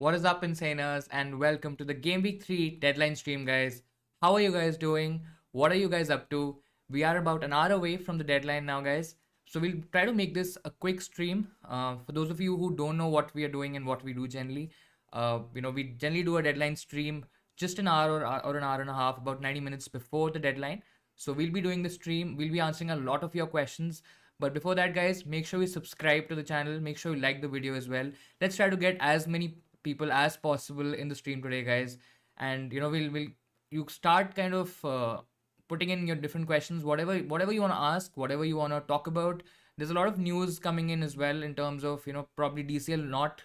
What is up, Insaners, and welcome to the Game Week 3 deadline stream, guys. How are you guys doing? What are you guys up to? We are about an hour away from the deadline now, guys. So we'll try to make this a quick stream. For those of you who don't know what we are doing and what we do generally, we generally do a deadline stream just an hour or an hour and a half, about 90 minutes before the deadline. So we'll be doing the stream. We'll be answering a lot of your questions. But before that, guys, make sure you subscribe to the channel. Make sure you like the video as well. Let's try to get as many people as possible in the stream today, guys. And we'll you start kind of putting in your different questions, whatever you want to ask, whatever you want to talk about. There's a lot of news coming in as well in terms of probably DCL not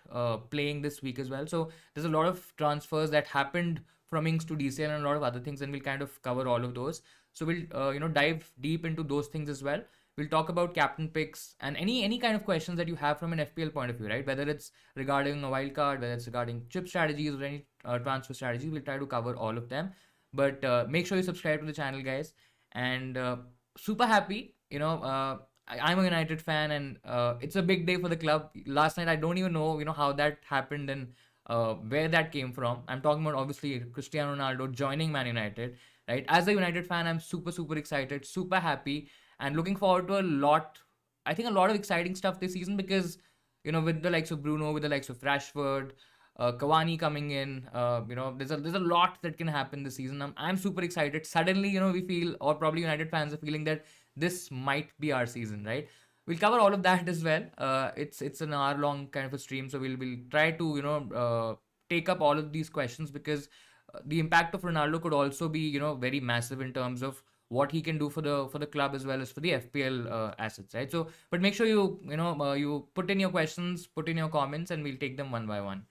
playing this week as well. So there's a lot of transfers that happened from Inks to DCL and a lot of other things, and we'll kind of cover all of those. So we'll dive deep into those things as well. We'll talk about captain picks and any kind of questions that you have from an FPL point of view, right? Whether it's regarding a wild card, whether it's regarding chip strategies or any transfer strategies, we'll try to cover all of them. But make sure you subscribe to the channel, guys. And super happy, I'm a United fan, and it's a big day for the club. Last night, I don't even know, how that happened and where that came from. I'm talking about obviously Cristiano Ronaldo joining Man United, right? As a United fan, I'm super excited, super happy, and looking forward to a lot of exciting stuff this season because, with the likes of Bruno, with the likes of Rashford, Cavani coming in, there's a lot that can happen this season. I'm super excited. Suddenly, we feel, or probably United fans are feeling that this might be our season, right? We'll cover all of that as well. It's an hour long kind of a stream, so we'll try to take up all of these questions because the impact of Ronaldo could also be very massive in terms of what he can do for the club as well as for the FPL assets, right? So, but make sure you put in your questions, put in your comments, and we'll take them one by one.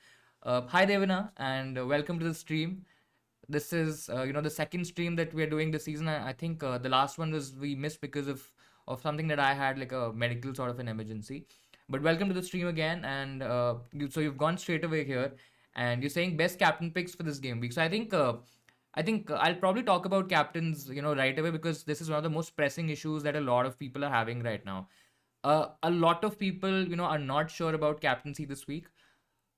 Hi Devana, and welcome to the stream. This is the second stream that we're doing this season. I think the last one was we missed because of something that I had, like a medical sort of an emergency. But welcome to the stream again, and so you've gone straight away here, and you're saying best captain picks for this game week. So I think I'll probably talk about captains, right away because this is one of the most pressing issues that a lot of people are having right now. A lot of people, are not sure about captaincy this week.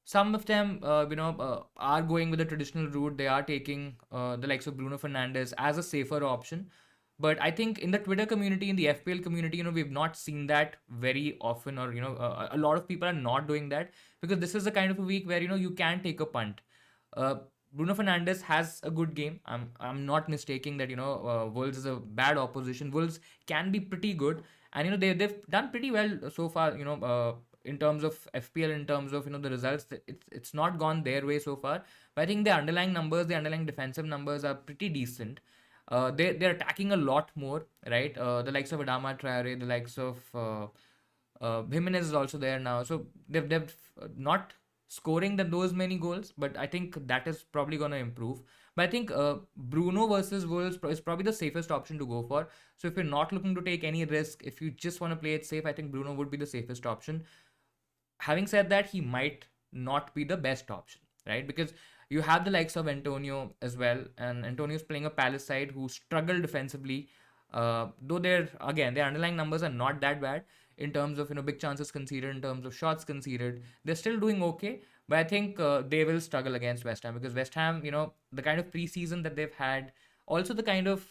Some of them, are going with the traditional route. They are taking the likes of Bruno Fernandes as a safer option. But I think in the Twitter community, in the FPL community, we've not seen that very often, or a lot of people are not doing that because this is the kind of a week where you can take a punt. Bruno Fernandes has a good game. I'm not mistaking that Wolves is a bad opposition. Wolves can be pretty good, and they've done pretty well so far. In terms of FPL, in terms of the results, it's not gone their way so far. But I think the underlying numbers, the underlying defensive numbers are pretty decent. They're attacking a lot more, right? The likes of Adama Traore, the likes of Jimenez is also there now. So they've not scoring those many goals, but I think that is probably going to improve. But I think Bruno versus Wolves is probably the safest option to go for. So if you're not looking to take any risk, if you just want to play it safe, I think Bruno would be the safest option. Having said that, he might not be the best option, right? Because you have the likes of Antonio as well, and Antonio's playing a Palace side who struggle defensively. Though their underlying numbers are not that bad in terms of big chances conceded, in terms of shots conceded, they're still doing okay. But I think they will struggle against West Ham because West Ham, the kind of preseason that they've had, also the kind of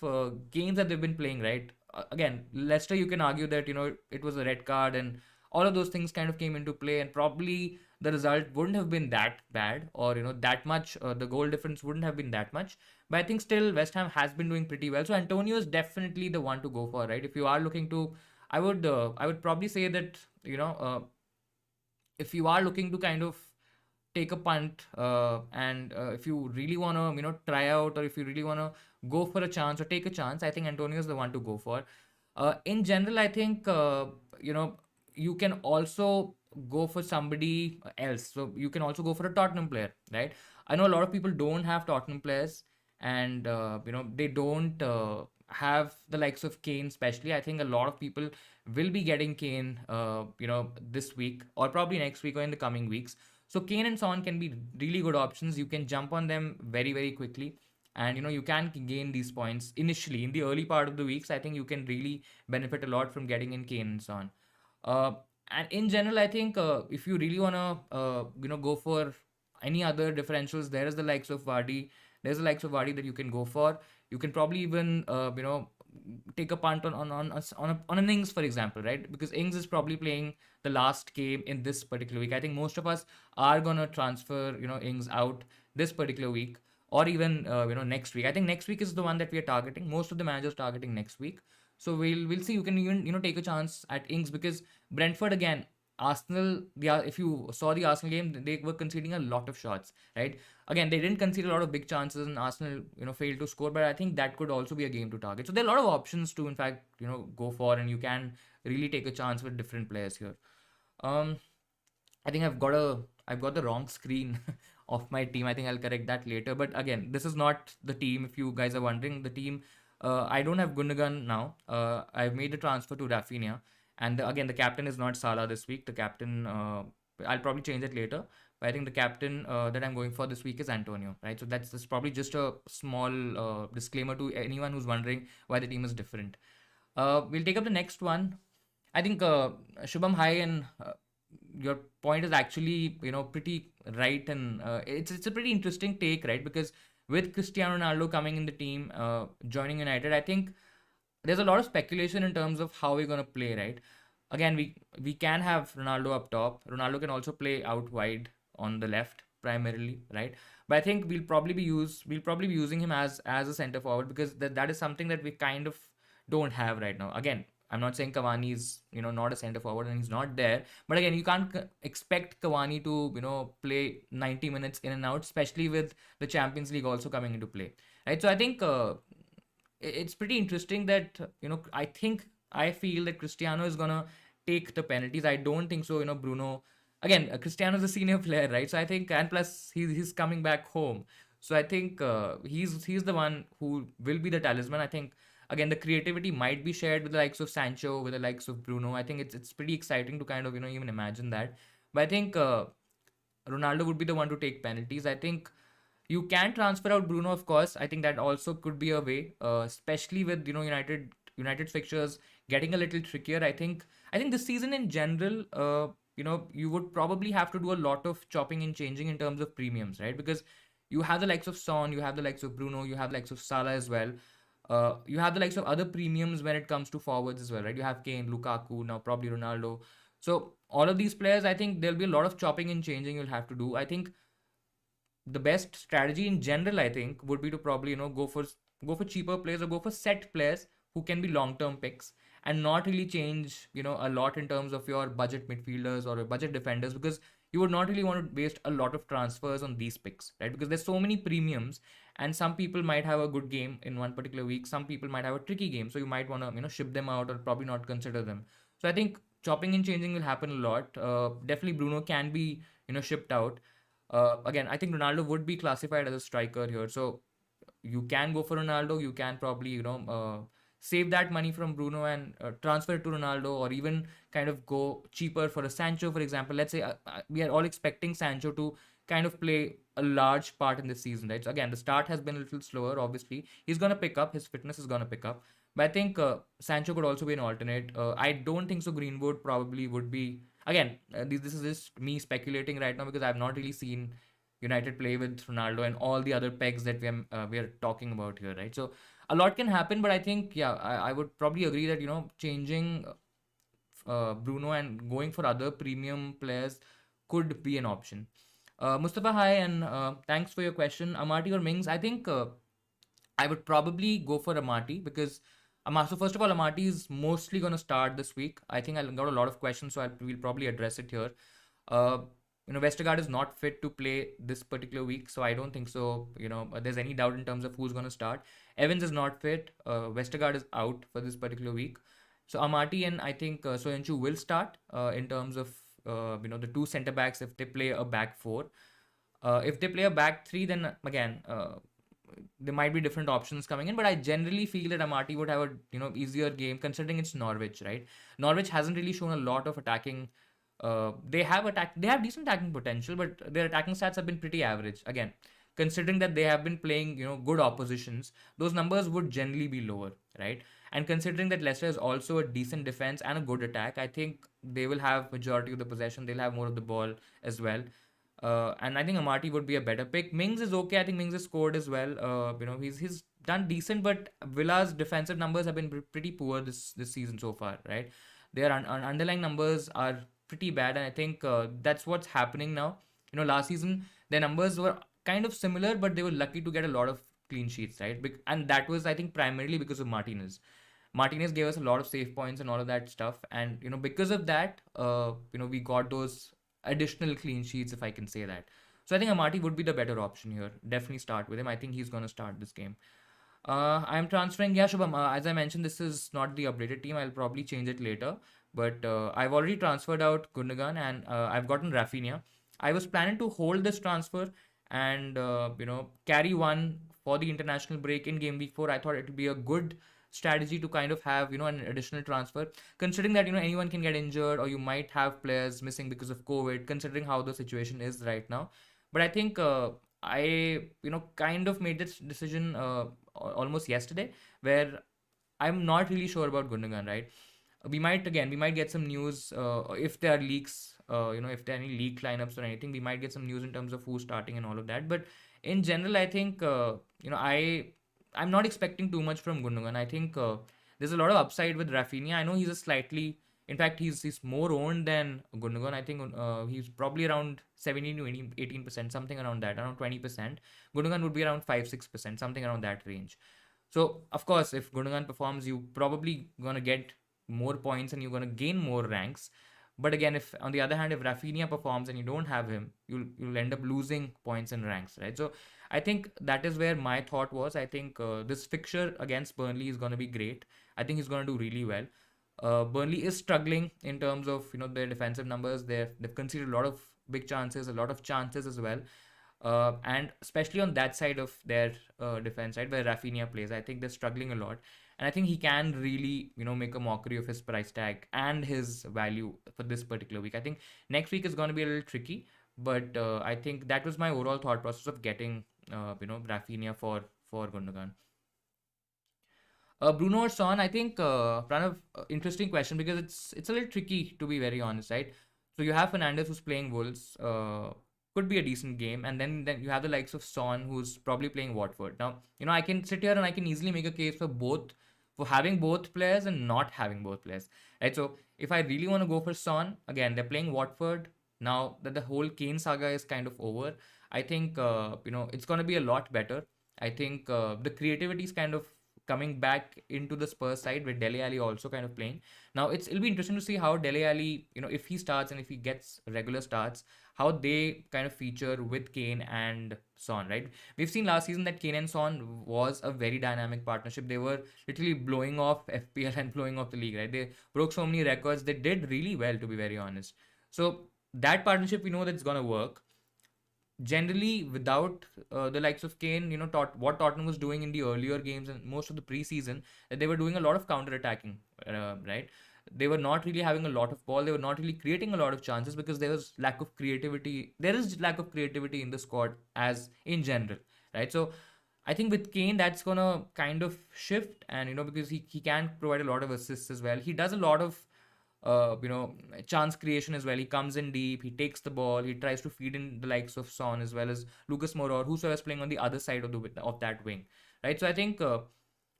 games that they've been playing, right? Again, Leicester, you can argue that it was a red card and all of those things kind of came into play, and probably the result wouldn't have been that bad, or that much. The goal difference wouldn't have been that much. But I think still West Ham has been doing pretty well. So Antonio is definitely the one to go for, right? If you are looking to, I would probably say that if you are looking to kind of take a punt, and if you really want to try out, or if you really want to go for a chance or take a chance, I think Antonio is the one to go for. In general, I think you can also go for somebody else. So you can also go for a Tottenham player, right? I know a lot of people don't have Tottenham players, and they don't have the likes of Kane. Especially, I think a lot of people will be getting Kane, this week or probably next week or in the coming weeks. So Kane and Son can be really good options. You can jump on them very very quickly, and you can gain these points initially in the early part of the weeks. I think you can really benefit a lot from getting in Kane and Son. Uh, and in general, I think if you really wanna go for any other differentials, there is the likes of Vardy. There's the likes of Vardy that you can go for. You can probably even take a punt on an Ings, for example, right? Because Ings is probably playing the last game in this particular week. I think most of us are gonna transfer Ings out this particular week, or even next week. I think next week is the one that we are targeting. Most of the managers targeting next week. So we'll see. You can even take a chance at Ings, because Brentford again, Arsenal. If you saw the Arsenal game, they were conceding a lot of shots, right? Again, they didn't concede a lot of big chances, and Arsenal failed to score. But I think that could also be a game to target. So there are a lot of options to in fact go for, and you can really take a chance with different players here. Um, I think I've got the wrong screen of my team. I think I'll correct that later. But again, this is not the team. If you guys are wondering, the team, I don't have Gundogan now. I've made the transfer to Rafinha, and again, the captain is not Salah this week. The captain, I'll probably change it later. But I think the captain that I'm going for this week is Antonio, right? So that's probably just a small disclaimer to anyone who's wondering why the team is different. We'll take up the next one. I think Shubham, hi, and your point is actually pretty right, and it's a pretty interesting take, right? Because with Cristiano Ronaldo coming in the team, joining United, I think there's a lot of speculation in terms of how we're gonna play, right? Again, we can have Ronaldo up top. Ronaldo can also play out wide on the left primarily, right? But I think we'll probably be using him as a center forward, because that is something that we kind of don't have right now. Again, I'm not saying Cavani is not a center forward and he's not there, but again, you can't expect Cavani to play 90 minutes in and out, especially with the Champions League also coming into play, right? So I think it's pretty interesting that I feel that Cristiano is gonna take the penalties. I don't think so. Bruno, again, Cristiano is a senior player, right? So I think, and plus he's coming back home. So I think he's the one who will be the talisman. I think again the creativity might be shared with the likes of Sancho, with the likes of Bruno. I think it's pretty exciting to kind of even imagine that. But I think Ronaldo would be the one to take penalties. I think you can transfer out Bruno, of course. I think that also could be a way, especially with United fixtures getting a little trickier. I think this season in general, you would probably have to do a lot of chopping and changing in terms of premiums, right? Because you have the likes of Son, you have the likes of Bruno, you have the likes of Salah as well. You have the likes of other premiums when it comes to forwards as well, right? You have Kane, Lukaku, now probably Ronaldo. So all of these players, I think there'll be a lot of chopping and changing you'll have to do. I think the best strategy in general, I think, would be to probably go for cheaper players, or go for set players who can be long term picks, and not really change a lot in terms of your budget midfielders or budget defenders, because you would not really want to waste a lot of transfers on these picks, right? Because there's so many premiums, and some people might have a good game in one particular week, some people might have a tricky game, so you might want to ship them out or probably not consider them. So I think chopping and changing will happen a lot. Definitely Bruno can be shipped out. Again, I think Ronaldo would be classified as a striker here. So you can go for Ronaldo. You can probably, save that money from Bruno and transfer it to Ronaldo, or even kind of go cheaper for a Sancho, for example. Let's say we are all expecting Sancho to kind of play a large part in this season, right? So again, the start has been a little slower. Obviously, he's gonna pick up. His fitness is gonna pick up. But I think Sancho could also be an alternate. I don't think so. Greenwood probably would be. Again, this is just me speculating right now, because I've not really seen United play with Ronaldo and all the other pegs that we are talking about here, right? So a lot can happen, but I think yeah, I would probably agree that changing Bruno and going for other premium players could be an option. Mustafa, hi, and thanks for your question. Amati or Mings? I think I would probably go for Amati, because so first of all, Amati is mostly going to start this week. I think I got a lot of questions, so we'll probably address it here. Uh, Vestergaard is not fit to play this particular week, so I don't think so. There's any doubt in terms of who's going to start. Evans is not fit. Vestergaard is out for this particular week. So Amati and I think Soyuncu will start in terms of the two centre backs if they play a back four. If they play a back three, then again there might be different options coming in, but I generally feel that Amati would have a easier game considering it's Norwich, right? Norwich hasn't really shown a lot of attacking. They have decent attacking potential, but their attacking stats have been pretty average. Again, considering that they have been playing good oppositions, those numbers would generally be lower, right? And considering that Leicester is also a decent defense and a good attack, I think they will have majority of the possession. They'll have more of the ball as well. And I think Amati would be a better pick. Mings is okay. I think Mings has scored as well. He's done decent, but Villa's defensive numbers have been pretty poor this season so far, right? Their underlying numbers are pretty bad, and I think that's what's happening now. Last season their numbers were kind of similar, but they were lucky to get a lot of clean sheets, right? And that was, I think, primarily because of Martinez. Martinez gave us a lot of save points and all of that stuff, and because of that, we got those additional clean sheets, if I can say that. So I think Amati would be the better option here. Definitely start with him. I think he's going to start this game. I'm transferring. Yeah, Shubham. As I mentioned, this is not the updated team. I'll probably change it later. But I've already transferred out Gundogan and I've gotten Rafinha. I was planning to hold this transfer and carry one for the international break in game week 4. I thought it would be a good strategy to kind of have an additional transfer, considering that anyone can get injured or you might have players missing because of COVID, considering how the situation is right now. But I think I kind of made this decision almost yesterday, where I'm not really sure about Gundogan, right? We might get some news if there are leaks, if there are any leak lineups or anything. We might get some news in terms of who's starting and all of that. But in general, I think I'm not expecting too much from Gundogan. I think there's a lot of upside with Rafinha. I know he's a slightly, in fact, he's more owned than Gundogan. I think he's probably around 17 to 18%, something around that, around 20%. Gundogan would be around 5-6%, something around that range. So, of course, if Gundogan performs, you probably gonna get more points and you're gonna gain more ranks. But again, if on the other hand, if Rafinha performs and you don't have him, you'll end up losing points and ranks, right? So I think that is where my thought was. I think this fixture against Burnley is gonna be great. I think he's gonna do really well. Burnley is struggling in terms of their defensive numbers. They've conceded a lot of big chances, a lot of chances as well. And especially on that side of their defense, right, where Rafinha plays, I think they're struggling a lot. And I think he can really, make a mockery of his price tag and his value for this particular week. I think next week is going to be a little tricky, but I think that was my overall thought process of getting, Rafinha for Gundogan. Bruno or Son, I think kind of interesting question because it's a little tricky to be very honest, right? So you have Fernandez who's playing Wolves, could be a decent game, and then you have the likes of Son who's probably playing Watford. Now I can sit here and I can easily make a case for both, for having both players and not having both players, right? So if I really want to go for Son, again they're playing Watford now that the whole Kane saga is kind of over. I think it's gonna be a lot better. I think the creativity is kind of coming back into the Spurs side with Dele Alli also kind of playing. Now it'll be interesting to see how Dele Alli, if he starts and if he gets regular starts, how they kind of feature with Kane and Son, right? We've seen last season that Kane and Son was a very dynamic partnership. They were literally blowing off FPL and blowing off the league, right? They broke so many records. They did really well, to be very honest. So that partnership, we know that's gonna work. Generally, without the likes of Kane, what Tottenham was doing in the earlier games and most of the preseason, that they were doing a lot of counter attacking, right? They were not really having a lot of ball. They were not really creating a lot of chances because there was lack of creativity. There is lack of creativity in the squad as in general, right? So I think with Kane, that's gonna kind of shift, and because he can provide a lot of assists as well. He does a lot of uh, you know, chance creation as well. He comes in deep, he takes the ball, he tries to feed in the likes of Son as well as Lucas Moura or whosoever is playing on the other side of that wing, right? So I think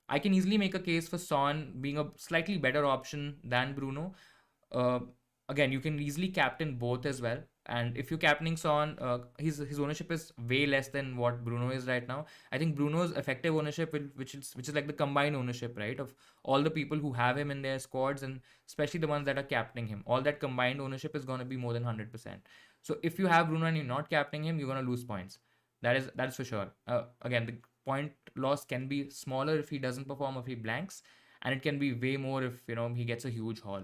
I can easily make a case for Son being a slightly better option than Bruno. Uh, Again, you can easily captain both as well. And if you're captaining Son, his ownership is way less than what Bruno is right now. I think Bruno's effective ownership, which is like the combined ownership, right, of all the people who have him in their squads and especially the ones that are captaining him, all that combined ownership is going to be more than 100%. So if you have Bruno and you're not captaining him, you're going to lose points. That's for sure. Again, the point loss can be smaller if he doesn't perform or if he blanks, and it can be way more if he gets a huge haul.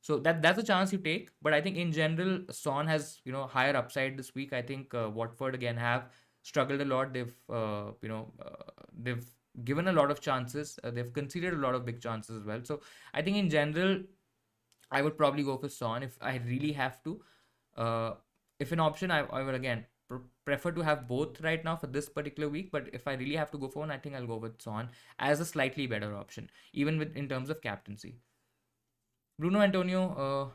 So that's a chance you take. But I think in general, Son has higher upside this week. I think Watford again have struggled a lot. They've given a lot of chances. They've conceded a lot of big chances as well. So I think in general, I would probably go for Son if I really have to. Uh, if an option, I would again prefer to have both right now for this particular week. But if I really have to go for one, I think I'll go with Son as a slightly better option, even with in terms of captaincy. Bruno Antonio,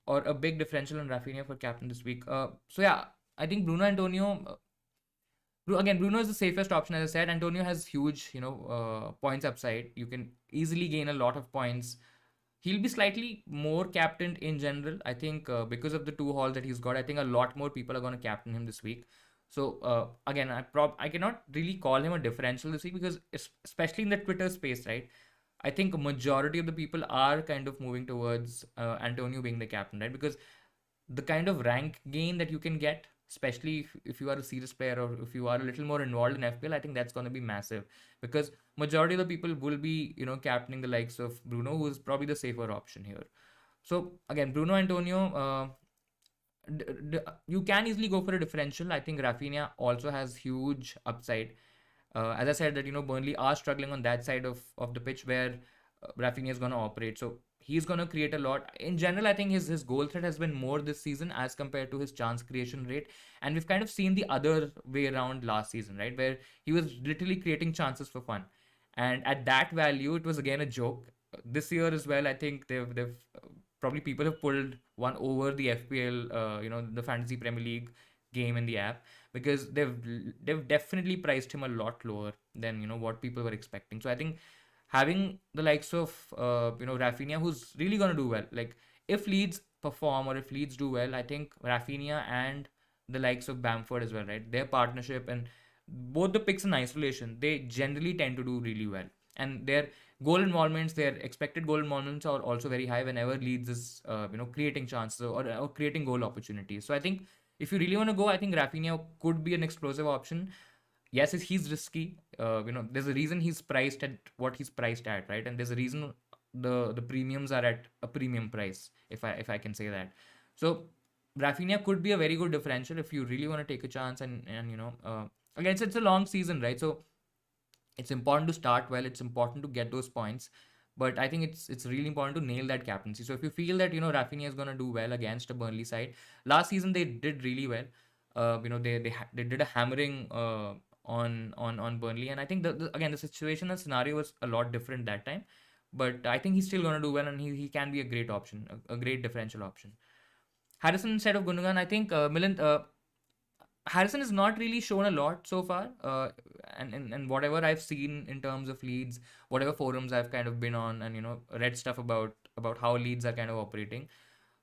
or a big differential on Rafinha for captain this week. So yeah, I think Bruno Antonio. Again, Bruno is the safest option, as I said. Antonio has huge, points upside. You can easily gain a lot of points. He'll be slightly more captained in general. I think because of the two hauls that he's got, I think a lot more people are going to captain him this week. So again, I cannot really call him a differential this week because especially in the Twitter space, right? I think a majority of the people are kind of moving towards Antonio being the captain, right? Because the kind of rank gain that you can get, especially if you are a serious player or if you are a little more involved in FPL, I think that's going to be massive because majority of the people will be, captaining the likes of Bruno, who is probably the safer option here. So again, Bruno Antonio, you can easily go for a differential. I think Rafinha also has huge upside. As I said that Burnley are struggling on that side of the pitch where Rafinha is going to operate. So he's going to create a lot. In general, I think his goal threat has been more this season as compared to his chance creation rate. And we've kind of seen the other way around last season, right? Where he was literally creating chances for fun. And at that value, it was again a joke. This year as well, I think they've probably people have pulled one over the FPL, the Fantasy Premier League game in the app because they've definitely priced him a lot lower than what people were expecting. So I think having the likes of Rafinha, who's really gonna do well. Like if Leeds perform or if Leeds do well, I think Rafinha and the likes of Bamford as well, right? Their partnership and both the picks in isolation, they generally tend to do really well. And their goal involvements, their expected goal involvements are also very high whenever Leeds is creating chances or creating goal opportunities. So I think if you really want to go, I think Rafinha could be an explosive option. Yes, he's risky. There's a reason he's priced at what he's priced at, right? And there's a reason the premiums are at a premium price, if I can say that. So Rafinha could be a very good differential if you really want to take a chance and again it's a long season, right? So it's important to start well. It's important to get those points. But I think it's really important to nail that captaincy. So if you feel that Rafinha is going to do well against a Burnley side, last season they did really well. They did a hammering on Burnley, and I think again the situation and scenario was a lot different that time. But I think he's still going to do well, and he can be a great option, a great differential option. Harrison instead of Gundogan, I think Milind. Harrison has not really shown a lot so far, and whatever I've seen in terms of Leeds, whatever forums I've kind of been on, and read stuff about how Leeds are kind of operating.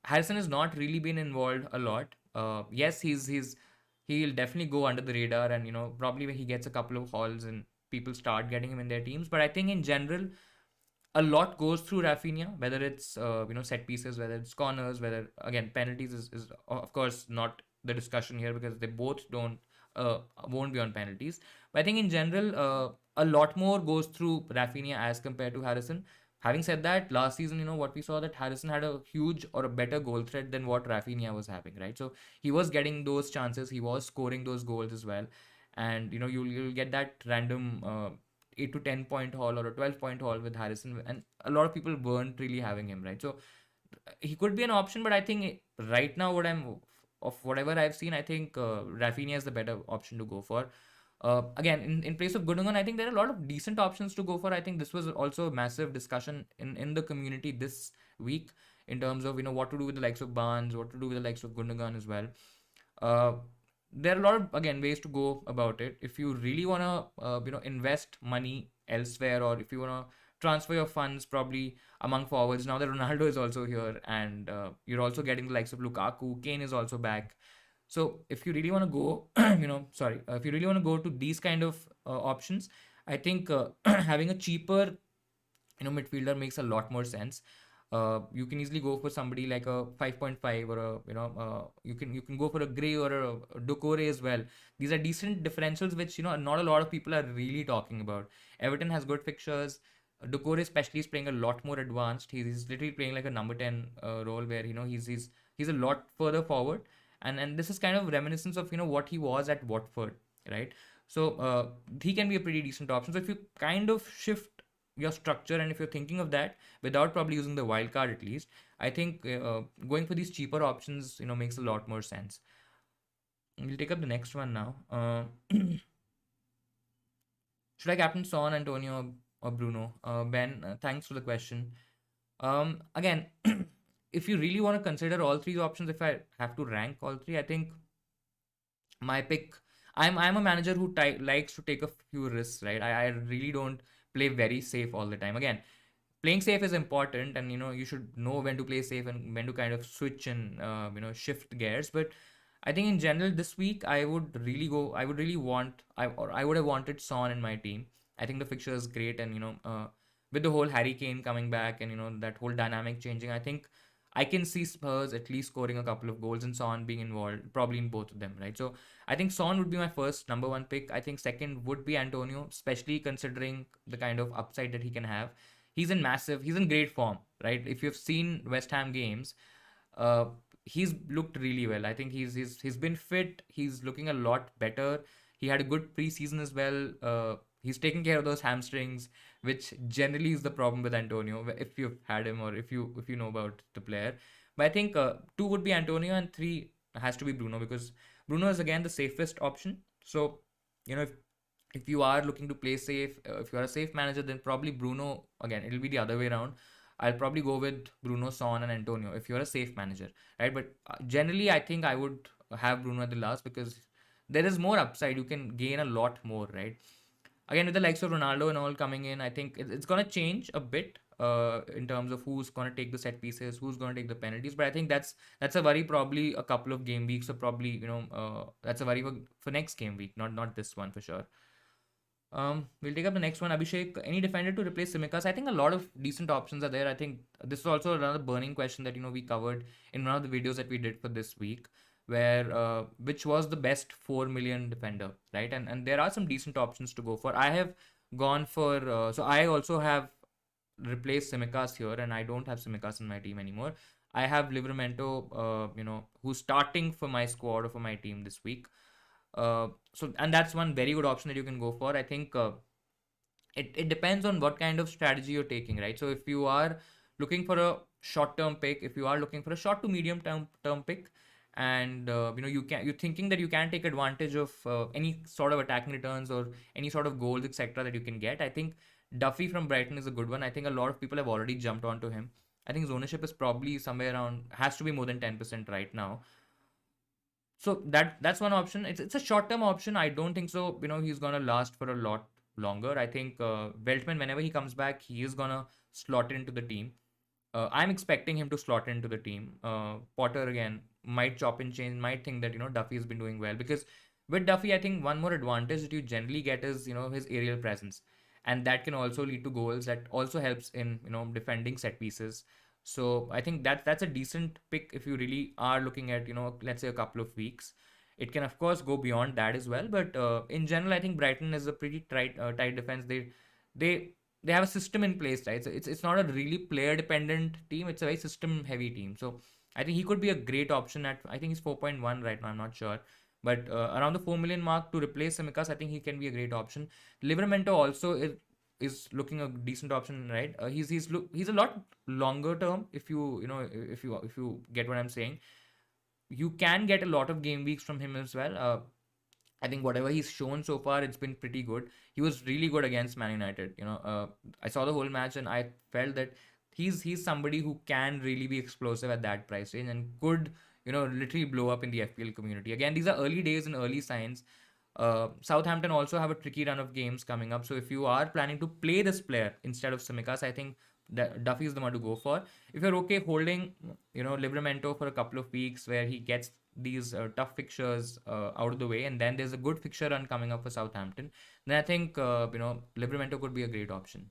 Harrison has not really been involved a lot. Yes, he'll definitely go under the radar, and probably when he gets a couple of hauls and people start getting him in their teams. But I think in general, a lot goes through Rafinha, whether it's set pieces, whether it's corners, whether again penalties is of course not the discussion here because they both won't be on penalties. But I think in general, a lot more goes through Rafinha as compared to Harrison. Having said that, last season, what we saw that Harrison had a huge or a better goal threat than what Rafinha was having, right? So he was getting those chances, he was scoring those goals as well, and you'll get that random 8 to 10 point haul or a 12-point haul with Harrison, and a lot of people weren't really having him, right? So he could be an option, but I think right now of whatever I've seen, I think Rafinha is the better option to go for. Again, in place of Gundogan, I think there are a lot of decent options to go for. I think this was also a massive discussion in the community this week in terms of what to do with the likes of Barnes, what to do with the likes of Gundogan as well. There are a lot of again ways to go about it. If you really want to invest money elsewhere, or if you want to transfer your funds probably among forwards, now that Ronaldo is also here, and you're also getting the likes of Lukaku, Kane is also back. So if you really want to go, if you really want to go to these kind of options, I think having a cheaper, midfielder makes a lot more sense. You can easily go for somebody like a 5.5 or you can go for a Gray or a Doucouré as well. These are decent differentials which not a lot of people are really talking about. Everton has good fixtures. Doucouré especially is playing a lot more advanced. He's literally playing like a number 10 role where he's a lot further forward, and this is kind of reminiscence of what he was at Watford. right? So he can be a pretty decent option. So if you kind of shift your structure, and if you're thinking of that without probably using the wild card at least, I think going for these cheaper options, makes a lot more sense. We'll take up the next one now. Should I captain Son, Antonio, or Bruno? Ben, thanks for the question. Again, if you really want to consider all three options, if I have to rank all three, I think my pick. I'm a manager who likes to take a few risks, right? I really don't play very safe all the time. Again, playing safe is important, and you should know when to play safe and when to kind of switch and shift gears. But I think in general this week I would really want I would have wanted Son in my team. I think the fixture is great, and with the whole Harry Kane coming back, and that whole dynamic changing, I think I can see Spurs at least scoring a couple of goals and Son being involved, probably in both of them, right? So I think Son would be my first number one pick. I think second would be Antonio, especially considering the kind of upside that he can have. He's in great form, right? If you've seen West Ham games, uh, he's looked really well. I think he's been fit. He's looking a lot better. He had a good preseason as well. He's taking care of those hamstrings, which generally is the problem with Antonio. If you've had him, or if you know about the player. But I think two would be Antonio, and three has to be Bruno, because Bruno is again the safest option. So if you are looking to play safe, if you are a safe manager, then probably Bruno. Again, it'll be the other way around. I'll probably go with Bruno, Son, and Antonio if you're a safe manager, right? But generally, I think I would have Bruno at the last, because there is more upside. You can gain a lot more, right? Again, with the likes of Ronaldo and all coming in, I think it's going to change a bit in terms of who's going to take the set pieces, who's going to take the penalties. But I think that's a worry probably a couple of game weeks, or probably that's a worry for next game week, not this one for sure. We'll take up the next one. Abhishek, any defender to replace Simikas? I think a lot of decent options are there. I think this is also another burning question that we covered in one of the videos that we did for this week, where which was the best 4 million defender, right? And there are some decent options to go for. I have gone for so I also have replaced Simikas here, and I don't have Simikas in my team anymore. I have Livramento, who's starting for my squad or for my team this week. And that's one very good option that you can go for. I think it depends on what kind of strategy you're taking, right? So if you are looking for a short-term pick, if you are looking for a short to medium-term pick, and you're thinking that you can take advantage of any sort of attacking returns or any sort of goals, etc., that you can get, I think Duffy from Brighton is a good one. I think a lot of people have already jumped onto him. I think his ownership is probably somewhere around, has to be more than 10% right now. So that's one option. It's a short term option. I don't think so. He's gonna last for a lot longer. I think Veltman, whenever he comes back, he is gonna slot into the team. I'm expecting him to slot into the team. Potter again might chop and change, might think that Duffy has been doing well, because with Duffy, I think one more advantage that you generally get is his aerial presence, and that can also lead to goals. That also helps in defending set pieces. So I think that's a decent pick if you really are looking at let's say a couple of weeks. It can of course go beyond that as well, but in general, I think Brighton is a pretty tight defense. They they have a system in place, right? So it's not a really player dependent team. It's a very system heavy team. So I think he could be a great option at, I think he's 4.1 right now. I'm not sure. But around the 4 million mark to replace Simikas, I think he can be a great option. Livramento also is looking a decent option, right? He's a lot longer term. If you get what I'm saying, you can get a lot of game weeks from him as well. I think whatever he's shown so far, it's been pretty good. He was really good against Man United. I saw the whole match, and I felt that he's somebody who can really be explosive at that price range, and could literally blow up in the FPL community. Again, these are early days and early signs. Southampton also have a tricky run of games coming up. So if you are planning to play this player instead of Simikas, I think Duffy is the one to go for. If you're okay holding, Livramento for a couple of weeks where he gets these tough fixtures out of the way, and then there's a good fixture run coming up for Southampton, then I think Livramento could be a great option.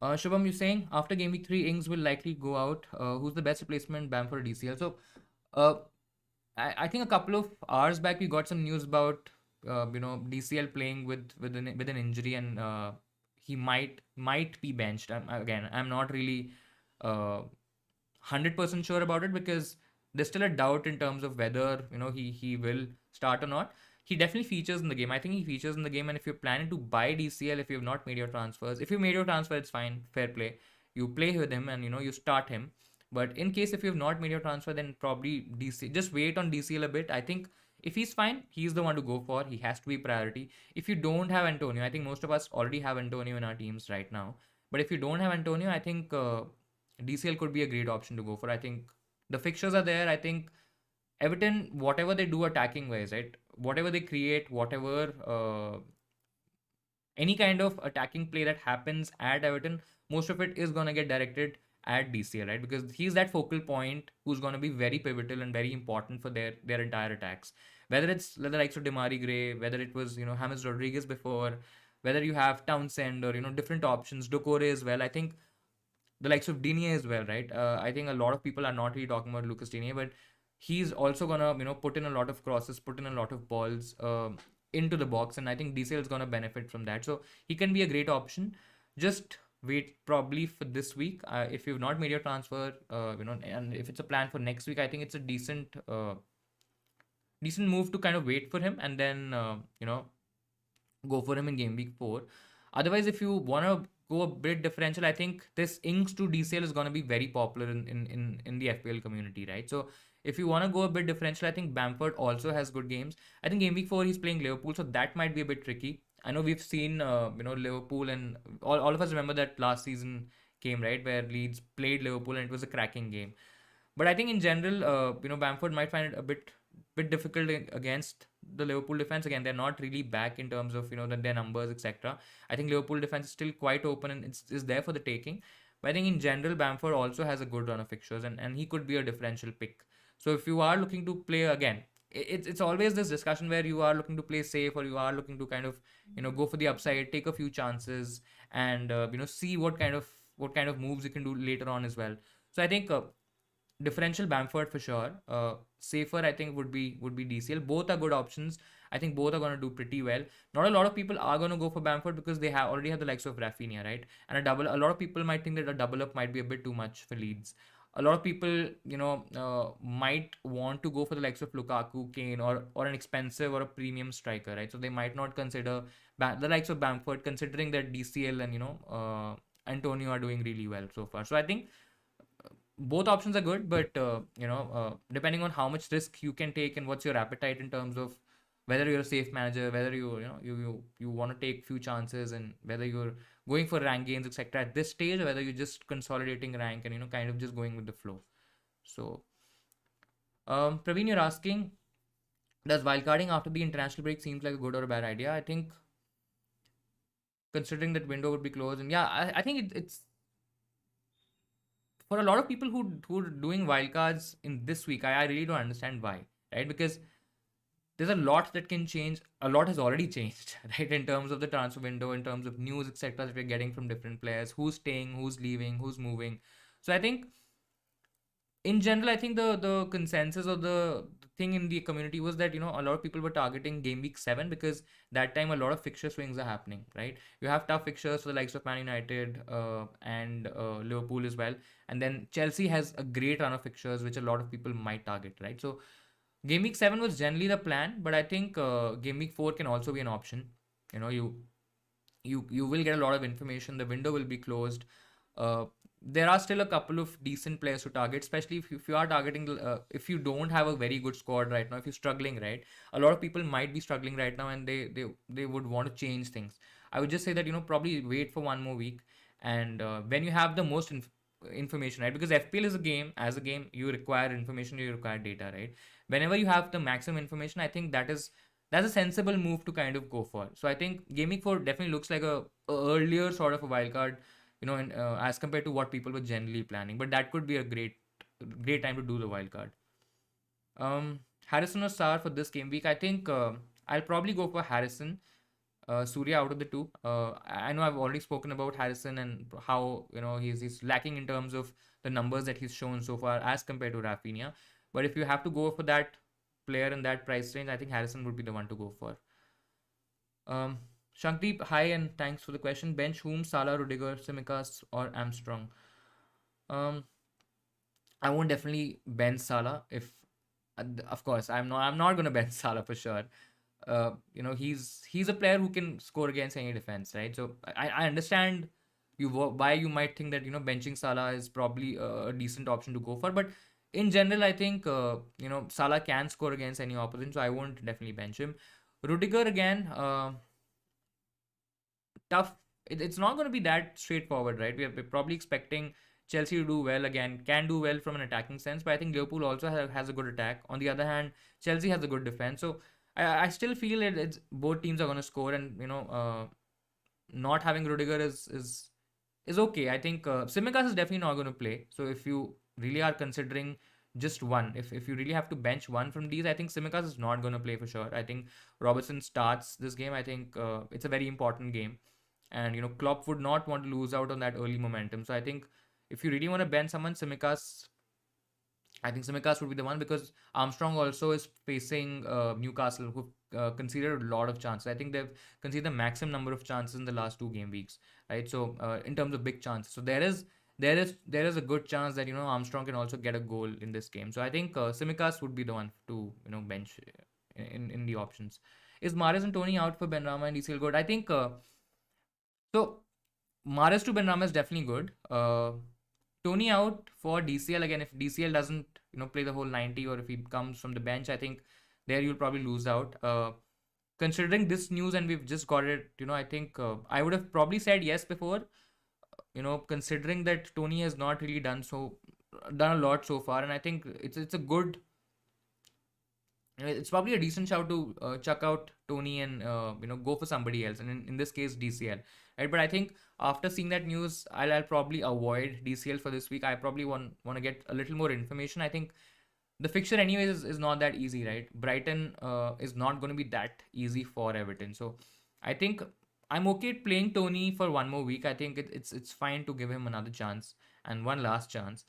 Shubham, you're saying after game week 3, Ings will likely go out. Who's the best replacement Bamford or DCL? So, uh, I think a couple of hours back we got some news about DCL playing with an injury, and he might be benched. I'm not really 100% sure about it, because there's still a doubt in terms of whether he will start or not. He definitely features in the game. I think he features in the game, and if you're planning to buy DCL, if you've not made your transfers, if you made your transfer, it's fine, fair play. You play with him and you start him. But in case if you've not made your transfer, then probably DC. Just wait on DCL a bit. I think if he's fine, he's the one to go for. He has to be priority. If you don't have Antonio, I think most of us already have Antonio in our teams right now. But if you don't have Antonio, I think DCL could be a great option to go for. I think the fixtures are there. I think Everton, whatever they do attacking wise, right? Whatever they create, whatever any kind of attacking play that happens at Everton, most of it is gonna get directed at DCL, right? Because he's that focal point who's gonna be very pivotal and very important for their entire attacks. Whether it's the likes of Demari Gray, whether it was James Rodriguez before, whether you have Townsend or different options, Dokore as well. I think the likes of Digne as well, right? I think a lot of people are not really talking about Lucas Digne, but he's also gonna put in a lot of crosses, put in a lot of balls into the box, and I think DCL is gonna benefit from that. So he can be a great option. Just wait probably for this week. If you've not made your transfer, and if it's a plan for next week, I think it's a decent move to kind of wait for him and then go for him in game week 4. Otherwise, if you want to go a bit differential, I think this Inks to DCL is going to be very popular in the FPL community, right? So if you want to go a bit differential, I think Bamford also has good games. I think game week 4 he's playing Liverpool, so that might be a bit tricky. I know we've seen Liverpool, and all of us remember that last season game, right, where Leeds played Liverpool and it was a cracking game. But I think in general, Bamford might find it a bit difficult against the Liverpool defense. Again, they're not really back in terms of their numbers, etc. I think Liverpool defense is still quite open and is there for the taking. But I think in general, Bamford also has a good run of fixtures, and he could be a differential pick. So if you are looking to play again, it's always this discussion where you are looking to play safe or you are looking to kind of go for the upside, take a few chances, and see what kind of moves you can do later on as well. So I think differential Bamford for sure. Safer I think would be DCL. Both are good options. I think both are going to do pretty well. Not a lot of people are going to go for Bamford because they already have the likes of Rafinha, right? And a lot of people might think that a double up might be a bit too much for Leeds. A lot of people, might want to go for the likes of Lukaku, Kane, or an expensive or a premium striker, right? So they might not consider the likes of Bamford, considering that DCL and Antonio are doing really well so far. So I think both options are good, but depending on how much risk you can take and what's your appetite in terms of whether you're a safe manager, whether you want to take few chances, and whether you're going for rank gains, etc. at this stage, or whether you're just consolidating rank and kind of just going with the flow. So, Praveen, you're asking, does wildcarding after the international break seems like a good or a bad idea? I think considering that window would be closed, and yeah, I think it's for a lot of people who're doing wildcards in this week. I really don't understand why, right? Because there's a lot that can change. A lot has already changed, right? In terms of the transfer window, in terms of news, etc., that we're getting from different players, who's staying, who's leaving, who's moving. So I think in general, I think the consensus or the thing in the community was that a lot of people were targeting game week 7 because that time a lot of fixture swings are happening, right? You have tough fixtures for the likes of Man United and Liverpool as well, and then Chelsea has a great run of fixtures which a lot of people might target, right? So game week 7 was generally the plan, but I think game week 4 can also be an option. You will get a lot of information. The window will be closed. There are still a couple of decent players to target, especially if you are targeting, if you don't have a very good squad right now, if you're struggling, right? A lot of people might be struggling right now, and they would want to change things. I would just say that probably wait for one more week, and when you have the most information, right? Because FPL is a game. As a game, you require information, you require data, right? Whenever you have the maximum information, I think that's a sensible move to kind of go for. So I think Gaming 4 definitely looks like a earlier sort of a wildcard, as compared to what people were generally planning. But that could be a great time to do the wildcard. Harrison or Sar for this game week? I think I'll probably go for Harrison. Surya out of the two. I know I've already spoken about Harrison and how he's lacking in terms of the numbers that he's shown so far as compared to Rafinha. But if you have to go for that player in that price range, I think Harrison would be the one to go for. Shankdeep, hi and thanks for the question. Bench whom? Salah, Rudiger, Simicast, or Armstrong? I won't definitely bench Salah if, of course, I'm not gonna bench Salah for sure. He's a player who can score against any defense, right? So I understand why you might think that benching Salah is probably a decent option to go for, but in general, I think Salah can score against any opposition, so I won't definitely bench him. Rudiger again, tough. It's not going to be that straightforward, right? We're probably expecting Chelsea to do well again, can do well from an attacking sense, but I think Liverpool also has a good attack. On the other hand, Chelsea has a good defense, so I still feel it's both teams are going to score, and not having Rudiger is okay. I think Tsimikas is definitely not going to play. So if you really are considering just one, if you really have to bench one from these, I think Tsimikas is not going to play for sure. I think Robertson starts this game. I think it's a very important game, and Klopp would not want to lose out on that early momentum. So I think if you really want to bench someone, Tsimikas, I think Tsimikas would be the one, because Armstrong also is facing Newcastle, who conceded a lot of chances. I think they've conceded the maximum number of chances in the last two game weeks, right? So in terms of big chances, so there is a good chance that Armstrong can also get a goal in this game. So I think Tsimikas would be the one to bench in the options. Is Mahrez and Tony out for Benrahma and DCL good? I think so. Mahrez to Benrahma is definitely good. Tony out for DCL again. If DCL doesn't play the whole 90, or if he comes from the bench, I think there you'll probably lose out. Considering this news, and we've just got it, I think I would have probably said yes before. Considering that Tony has not really done a lot so far, and I think it's a good. It's probably a decent shout to chuck out Tony and go for somebody else, and in this case DCL, right? But I think after seeing that news, I'll probably avoid DCL for this week. I probably want to get a little more information. I think the fixture anyways is not that easy, right? Brighton is not going to be that easy for Everton, so I think I'm okay playing Tony for one more week. I think it's fine to give him another chance and one last chance,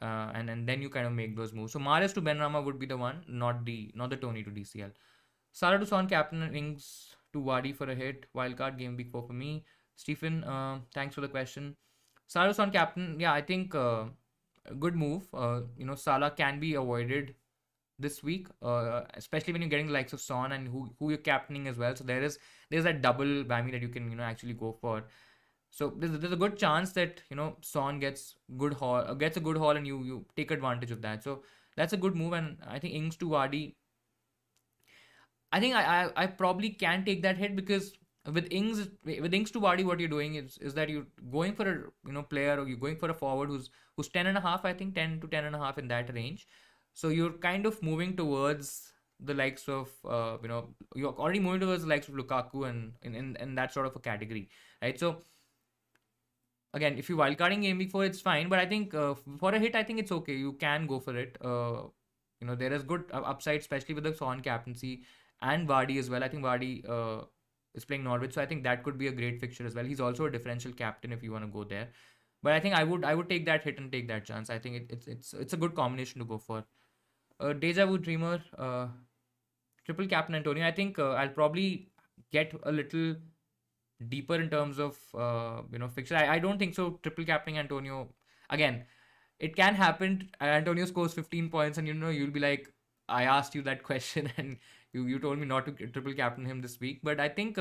and then you kind of make those moves. So Mahrez to Benrahma would be the one, not the Tony to DCL. Salah to Son, captain, and Ings to Wadi for a hit. Wildcard game week 4 for me. Stephen, thanks for the question. Salah to Son, captain. Yeah, I think a good move. Salah can be avoided this week, especially when you're getting the likes of Son and who you're captaining as well. So there's that double whammy that you can actually go for. So there's a good chance that Son gets a good haul, and you take advantage of that. So that's a good move, and I think Ings to Vardy. I think I probably can take that hit, because with Ings to Vardy, what you're doing is that you're going for a player, or you're going for a forward who's 10 and a half. I think 10 to 10 and a half in that range. So you're kind of moving towards the likes of you're already moving towards the likes of Lukaku and in that sort of a category, right? So again, if you wildcarding game week 4, it's fine. But I think for a hit, I think it's okay. You can go for it. There is good upside, especially with the Son captaincy and Vardy as well. I think Vardy is playing Norwich, so I think that could be a great fixture as well. He's also a differential captain if you want to go there. But I think I would take that hit and take that chance. I think it's a good combination to go for. Deja Vu Dreamer, triple captain Antonio. I think I'll probably get a little deeper in terms of fixture. I don't think so. Triple captaining Antonio again. It can happen. Antonio scores 15 points, and you'll be like, I asked you that question, and you told me not to triple captain him this week. But I think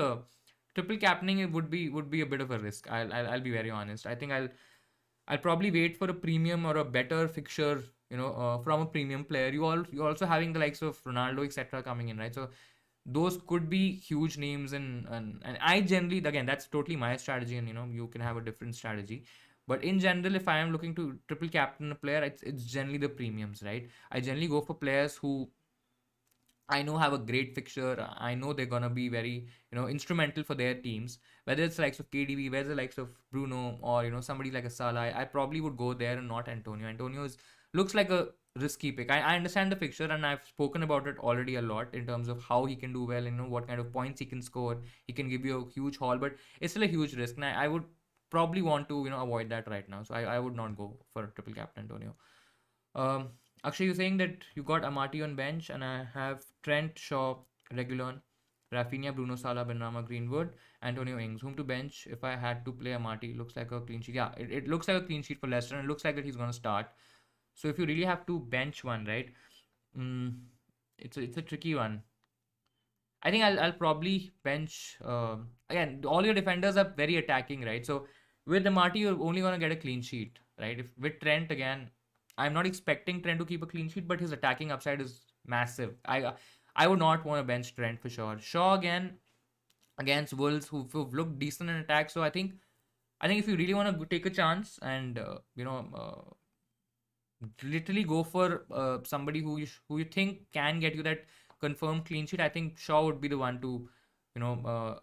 triple captaining it would be a bit of a risk. I'll be very honest. I think I'll probably wait for a premium or a better fixture, from a premium player. You're also having the likes of Ronaldo, etc., coming in, right? So those could be huge names, and I generally, again, that's totally my strategy, and you can have a different strategy. But in general, if I am looking to triple captain a player, it's generally the premiums, right? I generally go for players who I know have a great fixture. I know they're gonna be very, instrumental for their teams. Whether it's the likes of KDB, whether it's the likes of Bruno, or somebody like a Salah, I probably would go there and not Antonio. Looks like a risky pick. I understand the fixture, and I've spoken about it already a lot in terms of how he can do well, what kind of points he can score. He can give you a huge haul, but it's still a huge risk. And I would probably want to avoid that right now. So I would not go for a triple captain Antonio. Akshay, you're saying that you got Amati on bench, and I have Trent, Shaw, Regulon, Rafinha, Bruno, Salah, Benrahma, Greenwood, Antonio Ings. Whom to bench if I had to play Amati? Looks like a clean sheet. Yeah, it looks like a clean sheet for Leicester, and it looks like that he's going to start. So if you really have to bench one, right? Mm, it's a tricky one. I think I'll probably bench again. All your defenders are very attacking, right? So with the Marty, you're only gonna get a clean sheet, right? If with Trent again, I'm not expecting Trent to keep a clean sheet, but his attacking upside is massive. I would not want to bench Trent for sure. Shaw again against Wolves, who've looked decent in attack. So I think if you really want to take a chance and literally go for somebody who you think can get you that confirmed clean sheet. I think Shaw would be the one to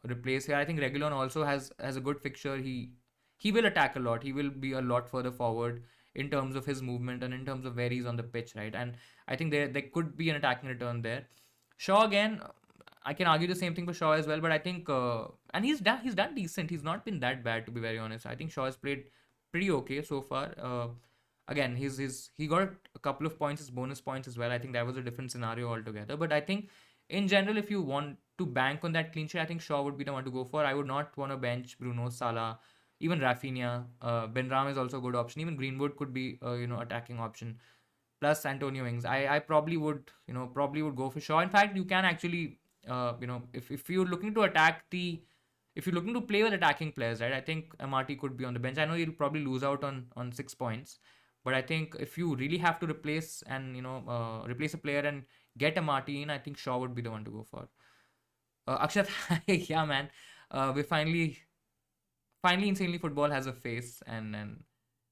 replace here. I think Reguilon also has a good fixture. He will attack a lot. He will be a lot further forward in terms of his movement and in terms of where he's on the pitch, right? And I think there could be an attacking return there. Shaw again, I can argue the same thing for Shaw as well, but I think and he's done decent. He's not been that bad, to be very honest. I think Shaw has played pretty okay so far. Again, he got a couple of points as bonus points as well. I think that was a different scenario altogether. But I think in general, if you want to bank on that clean sheet, I think Shaw would be the one to go for. I would not want to bench Bruno, Salah, even Rafinha. Ben Ram is also a good option. Even Greenwood could be attacking option. Plus Antonio Ings. I probably would go for Shaw. In fact, you can actually if you're looking to if you're looking to play with attacking players, right? I think Amati could be on the bench. I know he'll probably lose out on 6 points, but I think if you really have to replace a player and get Amati in, I think Shaw would be the one to go for. Akshat, yeah, man, we finally insanely football has a face, and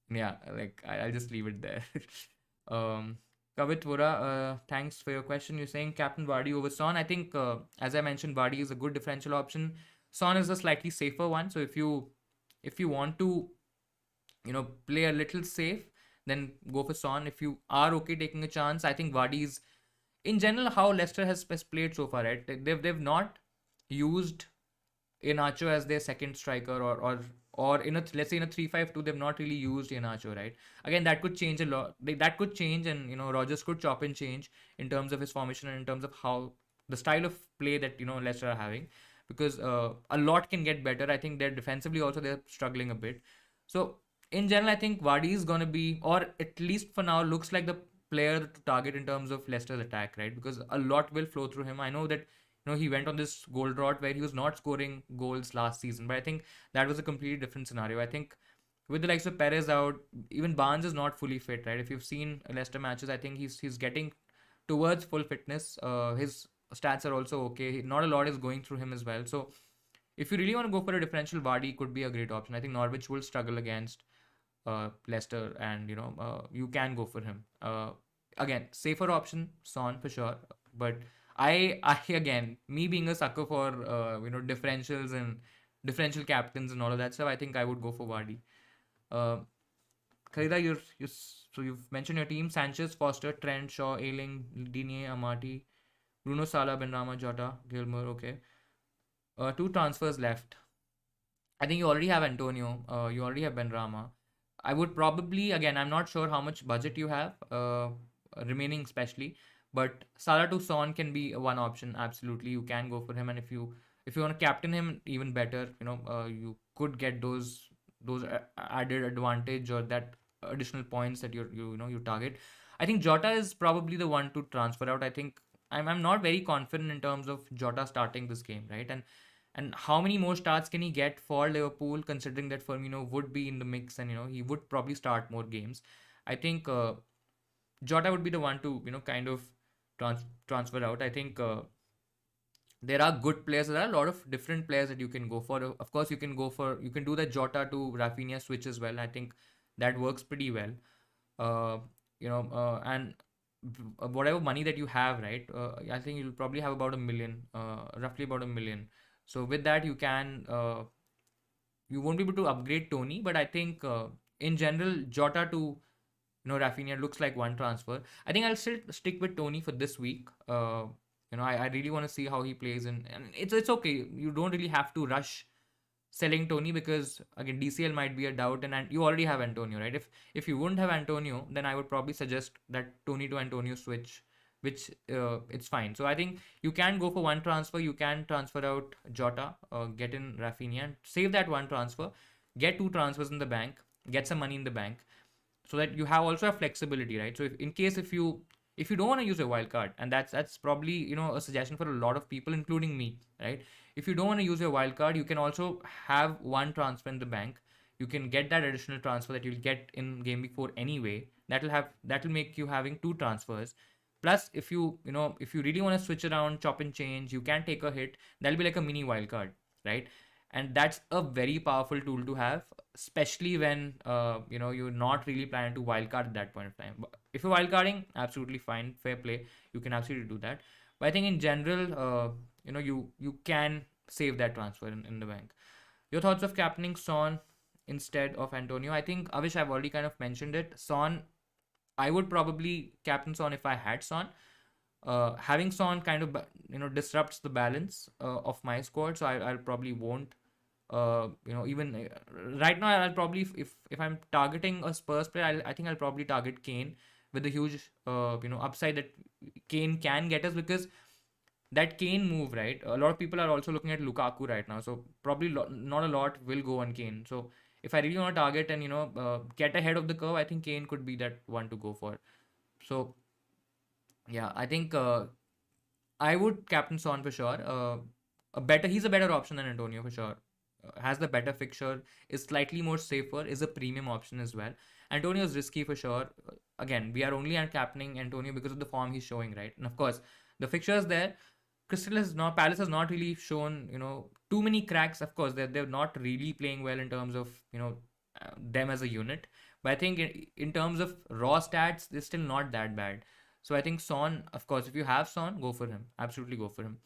yeah, like I'll just leave it there. um, Kavit Vora, thanks for your question. You're saying Captain Vardy over Son. I think, as I mentioned, Vardy is a good differential option. Son is a slightly safer one. So if you want to, play a little safe, then go for Son. If you are okay taking a chance, I think Vardy is, in general, how Leicester has played so far, right? They've not used Iheanacho as their second striker, or let's say in a 3-5-2, they've not really used Iheanacho, right? Again, that could change a lot. That could change, and Rodgers could chop and change in terms of his formation and in terms of how the style of play that Leicester are having, because a lot can get better. I think they're defensively also they're struggling a bit. So in general, I think Vardy is gonna be, or at least for now, looks like the player to target in terms of Leicester's attack, right? Because a lot will flow through him. I know that he went on this goal drought where he was not scoring goals last season, but I think that was a completely different scenario. I think with the likes of Perez out, even Barnes is not fully fit, right? If you've seen Leicester matches, I think he's getting towards full fitness. His stats are also okay. Not a lot is going through him as well. So if you really want to go for a differential, Vardy could be a great option. I think Norwich will struggle against Leicester, and you can go for him. Again, safer option, Son for sure. But I again, me being a sucker for differentials and differential captains and all of that stuff, I think I would go for Vardy. Khalida, so you've mentioned your team: Sanchez, Foster, Trent, Shaw, Ayling, Digne, Amati, Bruno, Salah, Benrahma, Jota, Gilmour. Okay, 2 transfers left. I think you already have Antonio. You already have Benrahma. I would probably, again, I'm not sure how much budget you have remaining, especially, but Salah to Son can be one option. Absolutely, you can go for him, and if you want to captain him, even better. You could get those added advantage or that additional points that you target. I think Jota is probably the one to transfer out. I think I'm not very confident in terms of Jota starting this game, right? And how many more starts can he get for Liverpool, considering that Firmino would be in the mix and he would probably start more games. I think Jota would be the one to kind of transfer out. I think there are good players. There are a lot of different players that you can go for. Of course, you can do the Jota to Rafinha switch as well. I think that works pretty well. And whatever money that you have, right? I think you'll probably have about 1 million, roughly about 1 million. So with that, you won't be able to upgrade Tony, but I think in general, Jota to Rafinha looks like one transfer. I think I'll still stick with Tony for this week. I really want to see how he plays, and it's okay. You don't really have to rush selling Tony, because again, DCL might be a doubt, and you already have Antonio, right? If you wouldn't have Antonio, then I would probably suggest that Tony to Antonio switch, which it's fine. So I think you can go for one transfer. You can transfer out Jota, get in Rafinha, and save that one transfer. Get 2 transfers in the bank. Get some money in the bank. so that you have also have flexibility, right? So in case if you don't want to use a wild card, and that's probably a suggestion for a lot of people, including me, right? If you don't want to use your wild card, you can also have one transfer in the bank. You can get that additional transfer that you'll get in game week 4 anyway. That'll make you having two transfers. Plus, if you really want to switch around, chop and change, you can take a hit. That'll be like a mini wild card, right? And that's a very powerful tool to have, especially when you're not really planning to wildcard at that point of time. But if you're wildcarding, absolutely fine, fair play, you can absolutely do that. But I think in general, you can save that transfer in the bank. Your thoughts of captaining Son instead of Antonio? I think, Avish, I've already kind of mentioned it. Son, I would probably captain Son if I had Son. Having Son kind of disrupts the balance of my squad, so I'll probably won't. Even right now, I'll probably, if I'm targeting a Spurs player, I think I'll probably target Kane with the huge upside that Kane can get us, because that Kane move, right? A lot of people are also looking at Lukaku right now, so probably not a lot will go on Kane. So if I really want to target and get ahead of the curve, I think Kane could be that one to go for. So yeah, I think I would captain Son for sure. He's a better option than Antonio for sure. Has the better fixture, is slightly more safer, is a premium option as well. Antonio is risky for sure. Again, we are only captaining Antonio because of the form he's showing, right? And of course, the fixture is there. Palace has not really shown too many cracks. Of course, they're not really playing well in terms of them as a unit. But I think in terms of raw stats, they're still not that bad. So I think Son, of course, if you have Son, go for him. Absolutely go for him.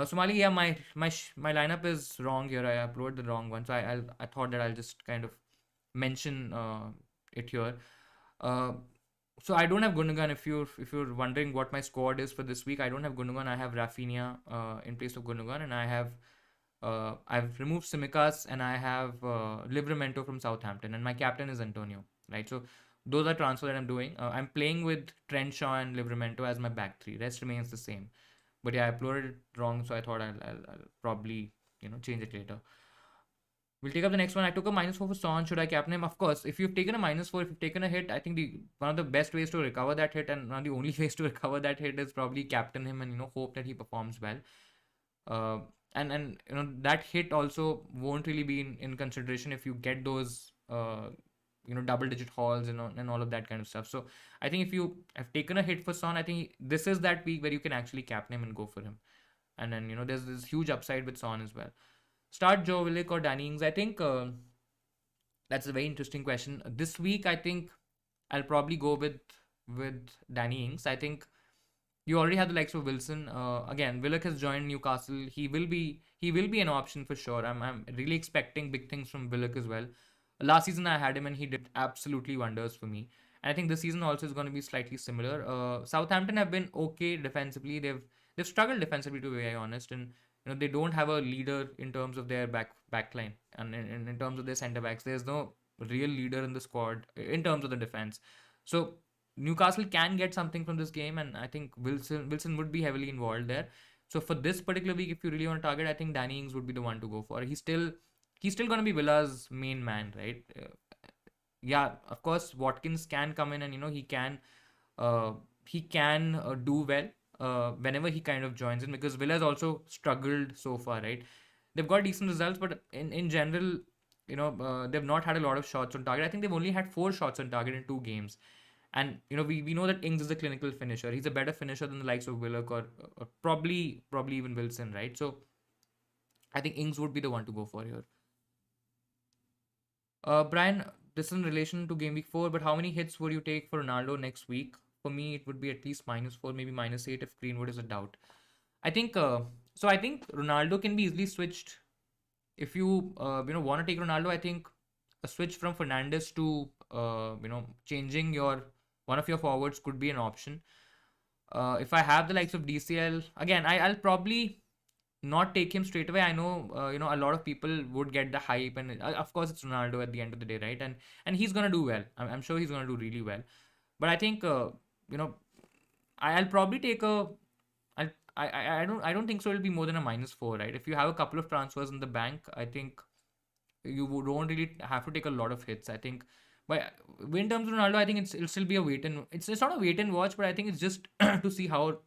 Somali, yeah, my lineup is wrong here. I uploaded the wrong one, so I thought that I'll just kind of mention it here. So I don't have Gundogan. If you're wondering what my squad is for this week, I don't have Gundogan. I have Rafinha in place of Gundogan, and I've removed Simicas, and I have Livramento from Southampton, and my captain is Antonio. Right, so those are transfers that I'm doing. I'm playing with Trenshaw and Livramento as my back three. Rest remains the same. But yeah, I uploaded it wrong, so I thought I'll probably change it later. We'll take up the next one. I took a -4 for Son. Should I captain him? Of course. If you've taken a -4, if you've taken a hit, I think one of the best ways to recover that hit, and one of the only ways to recover that hit, is probably captain him and hope that he performs well. And that hit also won't really be in consideration if you get those double-digit hauls and all of that kind of stuff. So I think if you have taken a hit for Son, I think this is that week where you can actually captain him and go for him. And then there's this huge upside with Son as well. Start Joe Willock or Danny Ings? I think that's a very interesting question. This week, I think I'll probably go with Danny Ings. I think you already have the likes of Wilson. Again, Willock has joined Newcastle. He will be an option for sure. I'm really expecting big things from Willock as well. Last season I had him and he did absolutely wonders for me. And I think this season also is going to be slightly similar. Southampton have been okay defensively. They've struggled defensively, to be very honest, and they don't have a leader in terms of their backline and in terms of their centre backs. There's no real leader in the squad in terms of the defense. So Newcastle can get something from this game, and I think Wilson would be heavily involved there. So for this particular week, if you really want to target, I think Danny Ings would be the one to go for. He's still going to be Villa's main man, right? Yeah, of course, Watkins can come in and he can do well whenever he kind of joins in, because Villa's also struggled so far, right? They've got decent results, but in general, they've not had a lot of shots on target. I think they've only had 4 shots on target in 2 games. And we know that Ings is a clinical finisher. He's a better finisher than the likes of Willock or probably even Wilson, right? So I think Ings would be the one to go for here. Brian, this is in relation to game week 4, but how many hits would you take for Ronaldo next week? For me, it would be at least -4, maybe -8 if Greenwood is a doubt. I think I think Ronaldo can be easily switched. If you want to take Ronaldo, I think a switch from Fernandes to changing one of your forwards could be an option. If I have the likes of DCL, again, I'll probably not take him straight away. I know a lot of people would get the hype, and of course it's Ronaldo at the end of the day, right? And he's gonna do well. I'm sure he's gonna do really well. But I think I'll probably take I don't think so it'll be more than a -4, right? If you have a couple of transfers in the bank, I think you don't really have to take a lot of hits. I think But in terms of Ronaldo, I think it'll still be a wait and it's not a wait and watch, but I think it's just to see how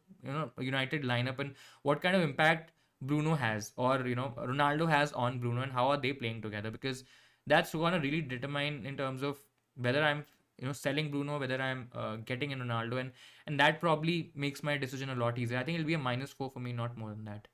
United lineup and what kind of impact Bruno has or Ronaldo has on Bruno and how are they playing together, because that's gonna really determine in terms of whether I'm selling Bruno, whether I'm getting in Ronaldo, and that probably makes my decision a lot easier. I think it'll be a -4 for me, not more than that.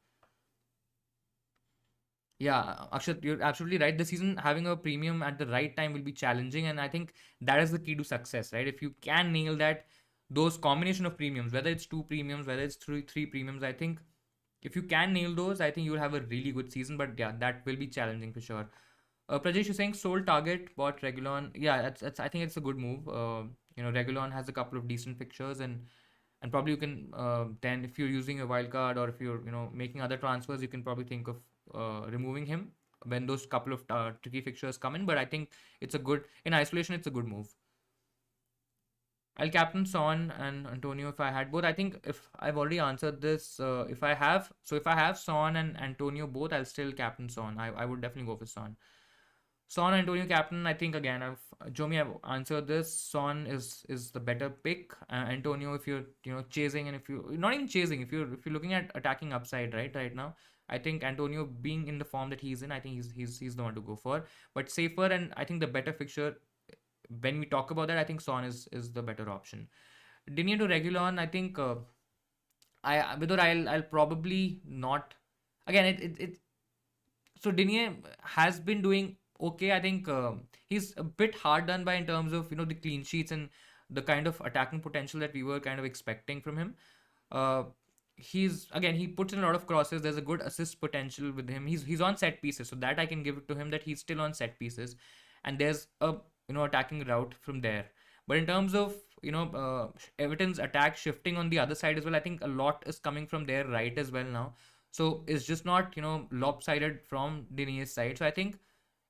Yeah, Akshat, you're absolutely right. This season, having a premium at the right time will be challenging, and I think that is the key to success, right? If you can nail that, those combination of premiums, whether it's two premiums, whether it's three premiums, I think if you can nail those, I think you'll have a really good season. But yeah, that will be challenging for sure. Prajesh, you're saying sold target, bought Regulon. Yeah, that's I think it's a good move. Regulon has a couple of decent fixtures, and probably you can then if you're using a wild card or if you're making other transfers, you can probably think of removing him when those couple of tricky fixtures come in. But I think it's a good in isolation. It's a good move. I'll captain Son and Antonio if I had both. I think if I've already answered this, if I have Son and Antonio both, I'll still captain Son. I would definitely go for Son. Son Antonio captain. I think again, I've answered this. Son is the better pick. Antonio, if you're chasing and if you're not even chasing, if you're looking at attacking upside right now, I think Antonio being in the form that he's in, I think he's the one to go for. But safer and I think the better fixture when we talk about that, I think Son is the better option. Digne to Regulon, I think I whether I'll probably not. Again, it so Digne has been doing okay. I think he's a bit hard done by in terms of the clean sheets and the kind of attacking potential that we were kind of expecting from him. Uh, he puts in a lot of crosses. There's a good assist potential with him. He's on set pieces, so that I can give it to him that he's still on set pieces, and there's a attacking route from there. But in terms of Everton's attack shifting on the other side as well, I think a lot is coming from their right as well now. So it's just not lopsided from Dinier's side. So I think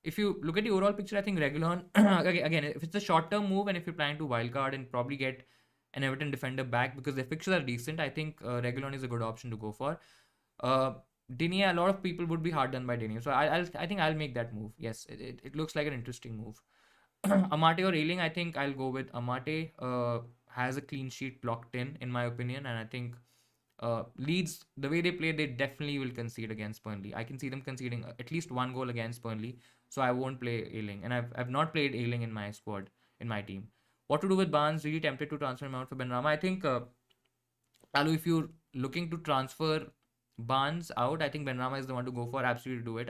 if you look at the overall picture, I think Regulon again, if it's a short-term move and if you're planning to wildcard and probably get an Everton defender back because their fixtures are decent, I think Regulon is a good option to go for. Digne, a lot of people would be hard done by Digne, so I think I'll make that move. Yes, it looks like an interesting move. Amate or Ailing, I think I'll go with Amate. Has a clean sheet blocked in my opinion, and I think Leeds, the way they play, they definitely will concede against Burnley. I can see them conceding at least one goal against Burnley, so I won't play Ailing, and I've not played Ailing in my squad in my team. What to do with Barnes? Really tempted to transfer him out for Benrahma. I think, Alu, if you're looking to transfer Barnes out, I think Benrahma is the one to go for. Absolutely do it.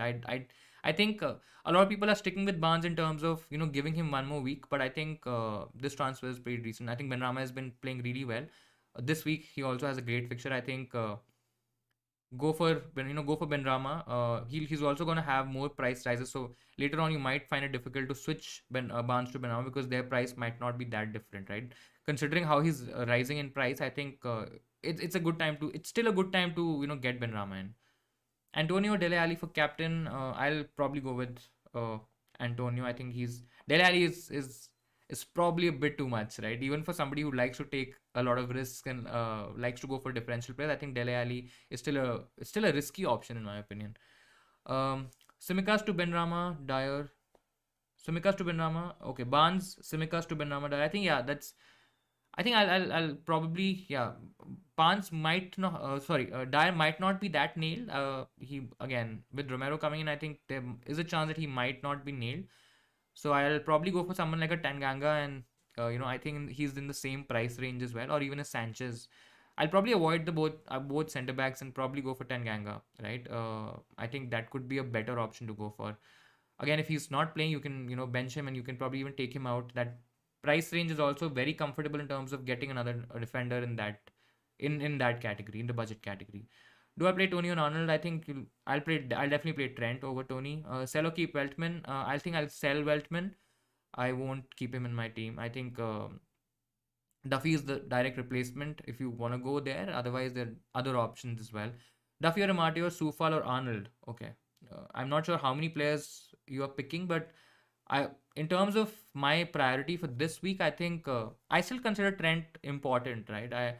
I think a lot of people are sticking with Barnes in terms of giving him one more week, but I think this transfer is pretty decent. I think Benrahma has been playing really well. This week he also has a great fixture. I think go for Benrahma. He's also going to have more price rises. So later on you might find it difficult to switch Barnes to Benrahma because their price might not be that different, right? Considering how he's rising in price, I think it's a good time to. It's still a good time to get Benrahma in. Antonio Dele Alli for captain. I'll probably go with Antonio. I think Dele Alli is probably a bit too much, right? Even for somebody who likes to take a lot of risks and likes to go for differential players, I think Dele Alli is still a risky option in my opinion. Simikas to Benrahma, Dyer. Simikas to Benrahma. Okay, Barnes, Simikas to Benrahma, Dyer. I think I'll probably Barnes might not Dyer might not be that nailed. He again with Romero coming in, I think there is a chance that he might not be nailed. So I'll probably go for someone like a Tanganga, and I think he's in the same price range as well, or even a Sanchez. I'll probably avoid the both centre backs and probably go for Tanganga, right? I think that could be a better option to go for. Again, if he's not playing, you can bench him and you can probably even take him out. That price range is also very comfortable in terms of getting another defender in that category, in the budget category. Do I play Tony or Arnold? I think I'll definitely play Trent over Tony. Sell or keep Weltman? I think I'll sell Weltman. I won't keep him in my team. I think Duffy is the direct replacement if you want to go there. Otherwise, there are other options as well. Duffy or Amati or Soufal or Arnold? Okay. I'm not sure how many players you are picking, but in terms of my priority for this week, I think I still consider Trent important, right?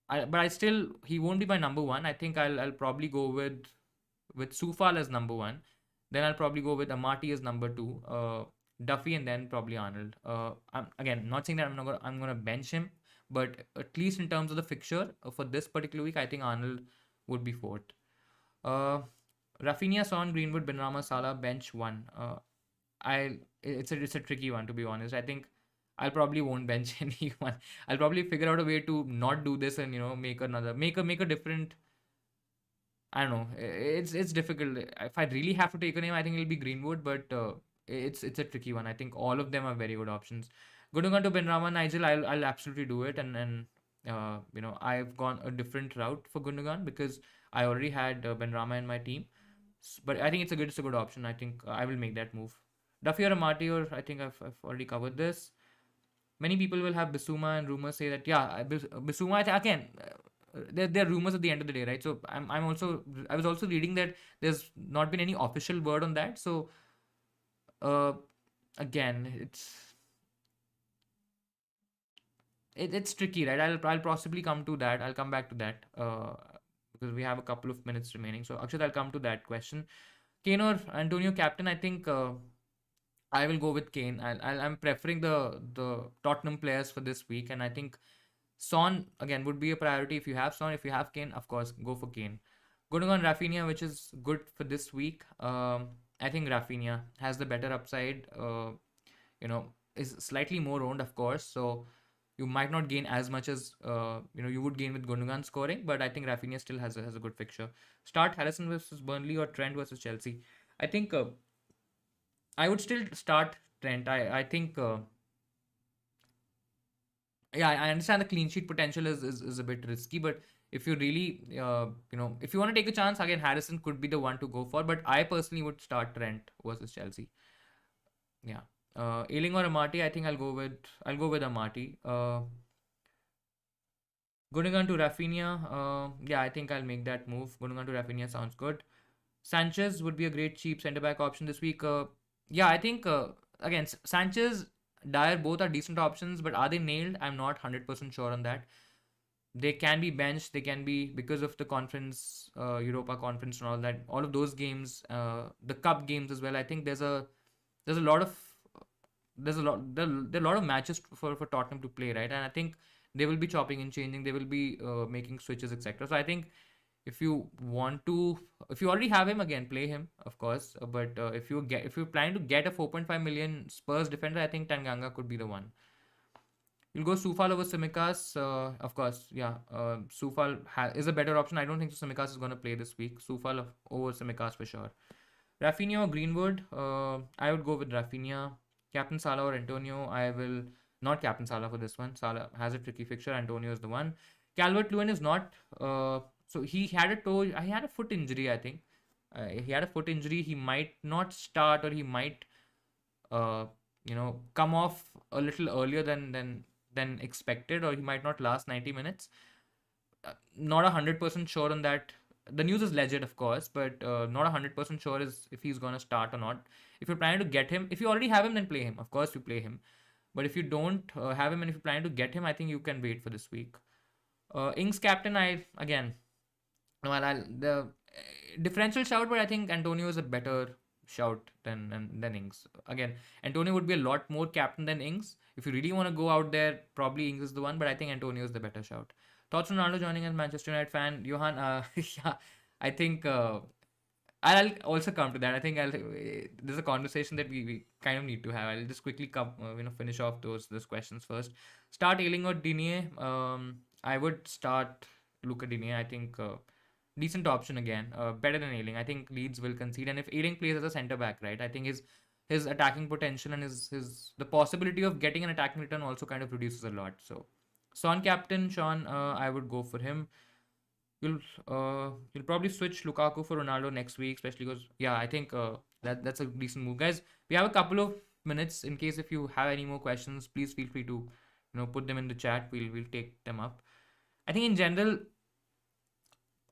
He won't be my number one. I think I'll probably go with Soufal as number one. Then I'll probably go with Amati as number two. Duffy, and then probably Arnold. I'm again not saying that I'm gonna bench him, but at least in terms of the fixture for this particular week, I think Arnold would be fourth. Uh, Rafinha, Son, Greenwood, Benrahma, Salah, bench one. It's a tricky one, to be honest. I think I'll probably won't bench anyone. I'll probably figure out a way to not do this and make a different. I don't know. It's difficult. If I really have to take a name, I think it'll be Greenwood, but it's a tricky one. I think all of them are very good options. Gundogan to Benrahma, Nigel, I'll absolutely do it, and I've gone a different route for Gundogan because I already had Benrahma in my team, but I think it's a good option. I think I will make that move. Duffy or Amati, or I think I've already covered this. Many people will have Bissouma, and rumors say that yeah, Bissouma. Again, there are rumors at the end of the day, right? So I was also reading that there's not been any official word on that. So uh, again, it's tricky, right? I'll possibly come to that. I'll come back to that because we have a couple of minutes remaining. So Akshat, I'll come to that question. Kane or Antonio captain? I think I will go with Kane. I'm preferring the Tottenham players for this week, and I think Son again would be a priority if you have Son. If you have Kane, of course, go for Kane. Going on Rafinha, which is good for this week. I think Rafinha has the better upside. Is slightly more owned, of course. So you might not gain as much as you would gain with Gundogan scoring, but I think Rafinha still has a good fixture. Start Harrison versus Burnley or Trent versus Chelsea. I think I would still start Trent. I think yeah, I understand the clean sheet potential is a bit risky, but if you really if you want to take a chance again, Harrison could be the one to go for. But I personally would start Trent versus Chelsea. Yeah. Ailing or Amati, I think I'll go with Amati. Gundogan to Rafinha, yeah, I think I'll make that move. Gundogan to Rafinha sounds good. Sanchez would be a great cheap centre back option this week. Yeah, I think again Sanchez, Dyer, both are decent options, but are they nailed? I'm not 100% sure on that. They can be benched. They can be because of the conference, Europa conference and all that. All of those games, the cup games as well. I think there's a lot of there are a lot of matches for Tottenham to play, right? And I think they will be chopping and changing. They will be making switches, etc. So I think if you want to, if you already have him again, play him, of course. But if you're planning to get a 4.5 million Spurs defender, I think Tanganga could be the one. You'll go Soufal over Simicas, of course. Yeah, Soufal is a better option. I don't think Simicas is going to play this week. Soufal over Simicas for sure. Rafinha or Greenwood? I would go with Rafinha. Captain Salah or Antonio? I will not captain Salah for this one. Salah has a tricky fixture. Antonio is the one. Calvert-Lewin is not. So he had a toe. He had a foot injury, I think. He had a foot injury. He might not start, or he might, come off a little earlier than expected, or he might not last 90 minutes. Not 100% sure on that. The news is legit, of course, but not 100% sure is if he's gonna start or not. If you're planning to get him, if you already have him, then play him. Of course, you play him. But if you don't have him and if you're planning to get him, I think you can wait for this week. Ings captain, I again, no, the differential shout, but I think Antonio is a better shout than Ings. Again, Antonio would be a lot more captain than Ings. If you really want to go out there, probably Ings is the one, but I think Antonio is the better shout. Thoughts on Ronaldo joining as Manchester United fan? Johan, yeah, I think I'll also come to that. I think there's a conversation that we kind of need to have. I'll just quickly finish off those questions first. Start Ailing or Digne? I would start Luca Digne. I think decent option again, better than Ailing. I think Leeds will concede, and if Ailing plays as a centre back, right, I think his attacking potential and his the possibility of getting an attacking return also kind of reduces a lot. So, Son captain Sean, I would go for him. You'll probably switch Lukaku for Ronaldo next week, especially because yeah, I think that's a decent move, guys. We have a couple of minutes in case if you have any more questions, please feel free to put them in the chat. We'll take them up. I think in general,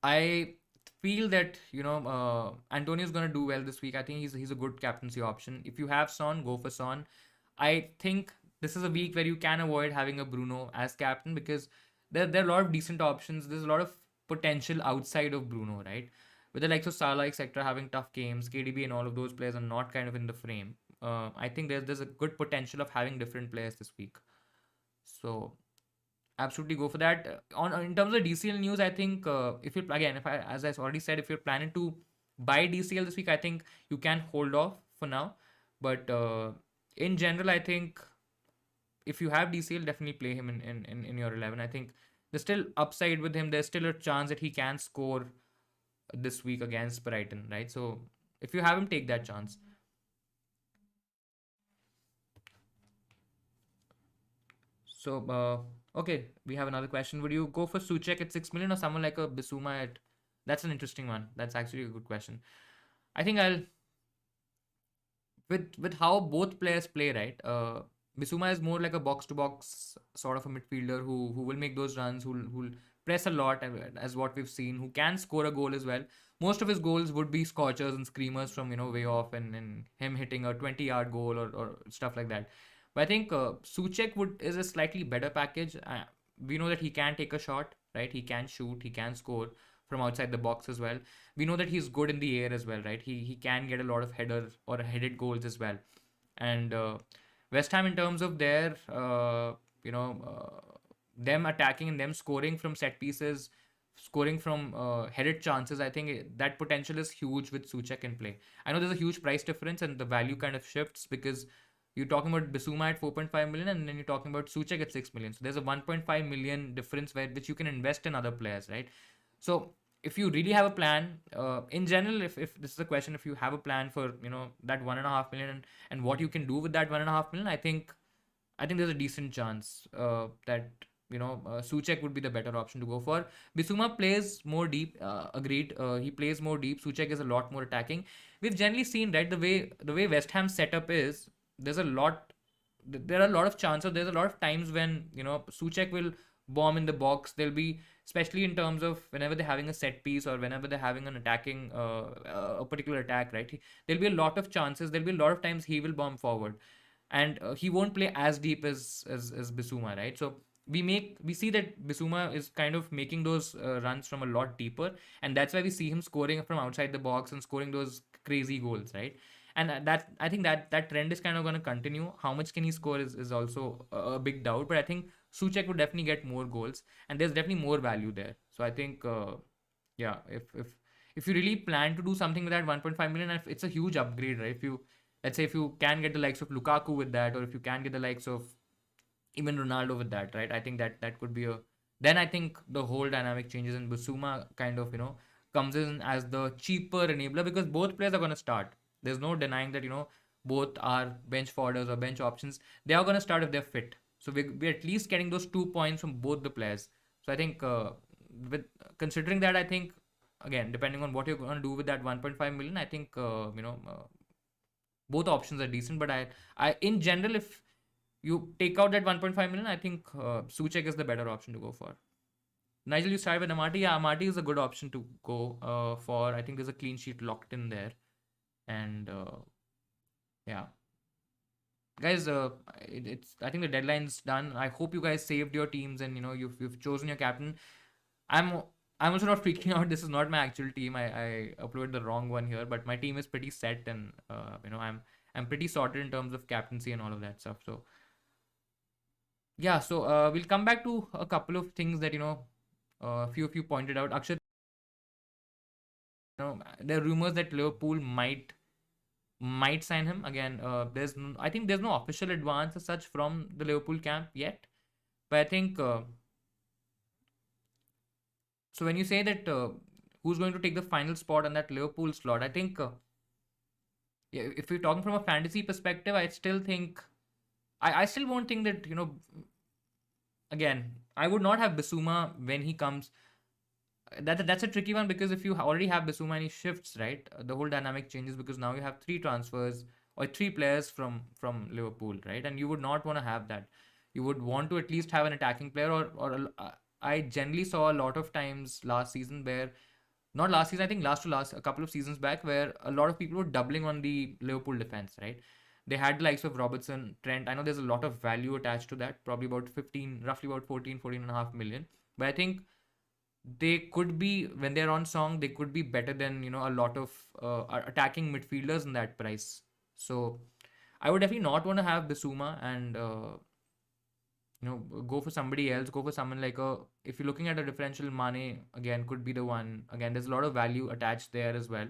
I feel that Antonio is gonna do well this week. I think he's a good captaincy option. If you have Son, go for Son. I think this is a week where you can avoid having a Bruno as captain because there are a lot of decent options. There's a lot of potential outside of Bruno, right? With the likes of Salah, etc., having tough games, KDB and all of those players are not kind of in the frame. I think there's a good potential of having different players this week. So absolutely go for that. On in terms of DCL news, I think if you again, if I as I already said, if you're planning to buy DCL this week, I think you can hold off for now. But in general, I think if you have DCL, definitely play him in your 11. I think there's still upside with him. There's still a chance that he can score this week against Brighton, right? So if you have him, take that chance. So, okay, we have another question. Would you go for Suchek at 6 million or someone like a Bissouma at? That's an interesting one. That's actually a good question. I think I'll with how both players play, right? Bissouma is more like a box to box sort of a midfielder who will make those runs, who'll press a lot as what we've seen, who can score a goal as well. Most of his goals would be scorchers and screamers from way off and him hitting a 20-yard goal or stuff like that. But I think Suchek would is a slightly better package. We know that he can take a shot, right? He can shoot, he can score from outside the box as well. We know that he's good in the air as well, right? He can get a lot of header or headed goals as well. And West Ham, in terms of their them attacking and them scoring from set pieces, scoring from headed chances, I think that potential is huge with Suchek in play. I know there's a huge price difference and the value kind of shifts because you're talking about Bissouma at 4.5 million and then you're talking about Suchek at 6 million. So there's a 1.5 million difference which you can invest in other players, right? So if you really have a plan, in general, if this is a question, if you have a plan for that 1.5 million and what you can do with that 1.5 million, I think there's a decent chance that Suchek would be the better option to go for. Bissouma plays more deep. Agreed. He plays more deep. Suchek is a lot more attacking. We've generally seen, right, the way West Ham's setup is. There's a lot. There are a lot of chances. There's a lot of times when Suchek will bomb in the box. There'll be, especially in terms of whenever they're having a set piece or whenever they're having an attacking a particular attack, right? There'll be a lot of chances. There'll be a lot of times he will bomb forward, and he won't play as deep as Bissouma, right? So we see that Bissouma is kind of making those runs from a lot deeper, and that's why we see him scoring from outside the box and scoring those crazy goals, right? And that I think that trend is kind of going to continue. How much can he score is also a big doubt, but I think Suchek would definitely get more goals, and there's definitely more value there. So I think, yeah, if you really plan to do something with that 1.5 million, it's a huge upgrade, right? If you let's say if you can get the likes of Lukaku with that, or if you can get the likes of even Ronaldo with that, right? I think that could be a. Then I think the whole dynamic changes, and Basuma kind of comes in as the cheaper enabler because both players are going to start. There's no denying that both are bench foders or bench options. They are going to start if they're fit. So we're at least getting those 2 points from both the players. So I think with considering that, I think again depending on what you're going to do with that 1.5 million, I think both options are decent. But I in general, if you take out that 1.5 million, I think Suchek is the better option to go for. Nigel, you start with Amati. Yeah, Amati is a good option to go for. I think there's a clean sheet locked in there. And yeah, guys, it's I think the deadline's done. I hope you guys saved your teams and you've chosen your captain. I'm I'm also not freaking out. This is not my actual team. I uploaded the wrong one here, but my team is pretty set and I'm pretty sorted in terms of captaincy and all of that stuff. So yeah, so we'll come back to a couple of things that a few of you pointed out. Akshat, there are rumors that Liverpool might sign him again. I think there's no official advance as such from the Liverpool camp yet, but I think so. When you say that who's going to take the final spot on that Liverpool slot, I think yeah, if you're talking from a fantasy perspective, I still think I still won't think that again I would not have Bissouma when he comes. That's a tricky one because if you already have Bissouma and he shifts, right, the whole dynamic changes because now you have three transfers or three players from Liverpool, right, and you would not want to have that. You would want to at least have an attacking player I generally saw a lot of times last season where not last season, I think last to last a couple of seasons back where a lot of people were doubling on the Liverpool defense, right? They had the likes of Robertson, Trent. I know there's a lot of value attached to that, probably about 15, roughly about 14.5 million. But I think they could be, when they're on song, they could be better than, a lot of attacking midfielders in that price. So I would definitely not want to have Bissouma and go for somebody else. Go for someone like a. If you're looking at a differential, Mane again could be the one. Again, there's a lot of value attached there as well.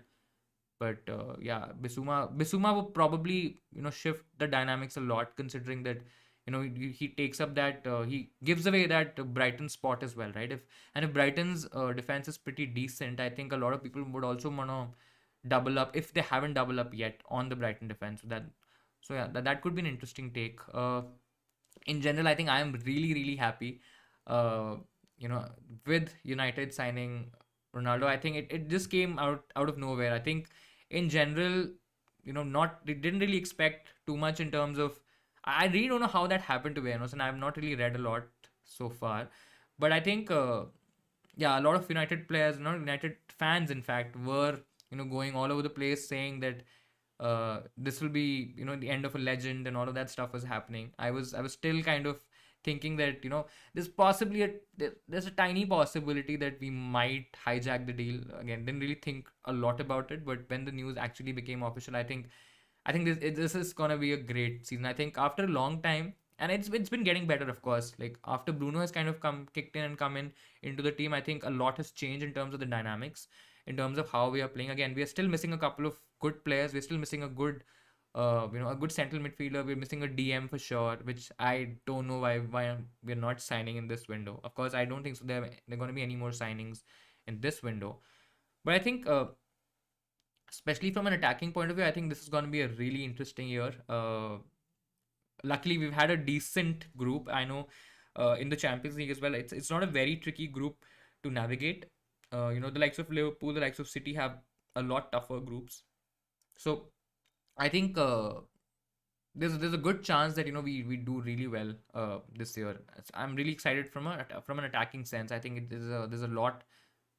But yeah, Bissouma will probably shift the dynamics a lot, considering that he takes up that he gives away that Brighton spot as well, right? If Brighton's defense is pretty decent, I think a lot of people would also want to double up if they haven't double up yet on the Brighton defense. So yeah, that could be an interesting take. In general, I think I am really, really happy, uh, you know, with United signing Ronaldo. I think it just came out of nowhere. I think in general, not they didn't really expect too much in terms of. I really don't know how that happened, to be honest, and I've not really read a lot so far. But I think, yeah, a lot of United players, not United fans, in fact, were going all over the place saying that this will be the end of a legend and all of that stuff was happening. I was still kind of thinking that there's possibly there's a tiny possibility that we might hijack the deal again. Didn't really think a lot about it, but when the news actually became official, I think this is gonna be a great season. I think after a long time, and it's been getting better, of course. Like after Bruno has kind of come kicked in and come in into the team, I think a lot has changed in terms of the dynamics, in terms of how we are playing. Again, we are still missing a couple of good players. We're still missing a good, a good central midfielder. We're missing a DM for sure, which I don't know why we're not signing in this window. Of course, I don't think so. There going to be any more signings in this window, but I think. Especially from an attacking point of view, I think this is going to be a really interesting year. Luckily, we've had a decent group. I know in the Champions League as well, it's not a very tricky group to navigate. The likes of Liverpool, the likes of City have a lot tougher groups. So I think there's a good chance that we do really well this year. I'm really excited from an attacking sense. I think there's a lot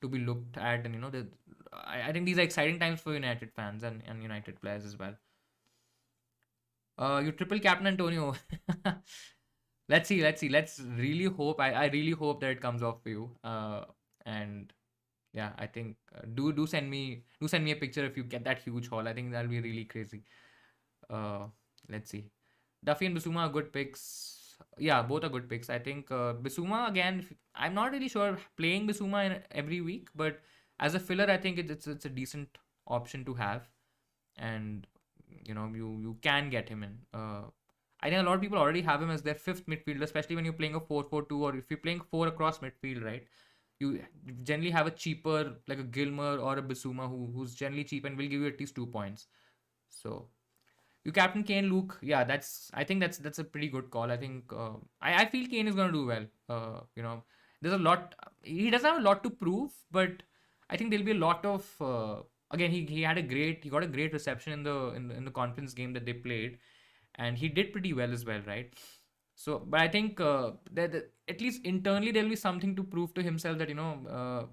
to be looked at, and I think these are exciting times for United fans and United players as well. You triple captain Antonio. Let's see. Let's really hope. I really hope that it comes off for you. And yeah, I think do send me a picture if you get that huge haul. I think that'll be really crazy. Uh, let's see. Duffy and Bissouma are good picks. Yeah, both are good picks. I think Bissouma again. I'm not really sure playing Bissouma in every week, but as a filler, I think it's a decent option to have, and you can get him in. I think a lot of people already have him as their fifth midfielder, especially when you're playing a 4-4-2, or if you're playing four across midfield, right? You generally have a cheaper like a Gilmer or a Bissouma who's generally cheap and will give you at least 2 points. So you captain Kane, Luke. Yeah, I think that's a pretty good call. I think I feel Kane is gonna do well. There's a lot. He doesn't have a lot to prove, but I think there'll be a lot of. Again, he got a great reception in the conference game that they played, and he did pretty well as well, right? So, but I think that at least internally there'll be something to prove to himself that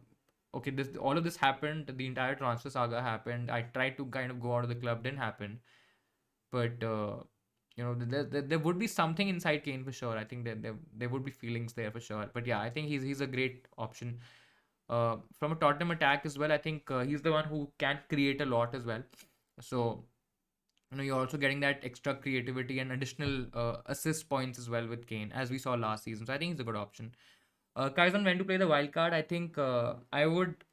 okay, this all of this happened. The entire transfer saga happened. I tried to kind of go out of the club, didn't happen, but there would be something inside Kane for sure. I think there would be feelings there for sure. But yeah, I think he's a great option. From a Tottenham attack as well, I think he's the one who can create a lot as well. So you're also getting that extra creativity and additional assist points as well with Kane, as we saw last season. So I think he's a good option. Kaizan, when to play the wild card, I think I would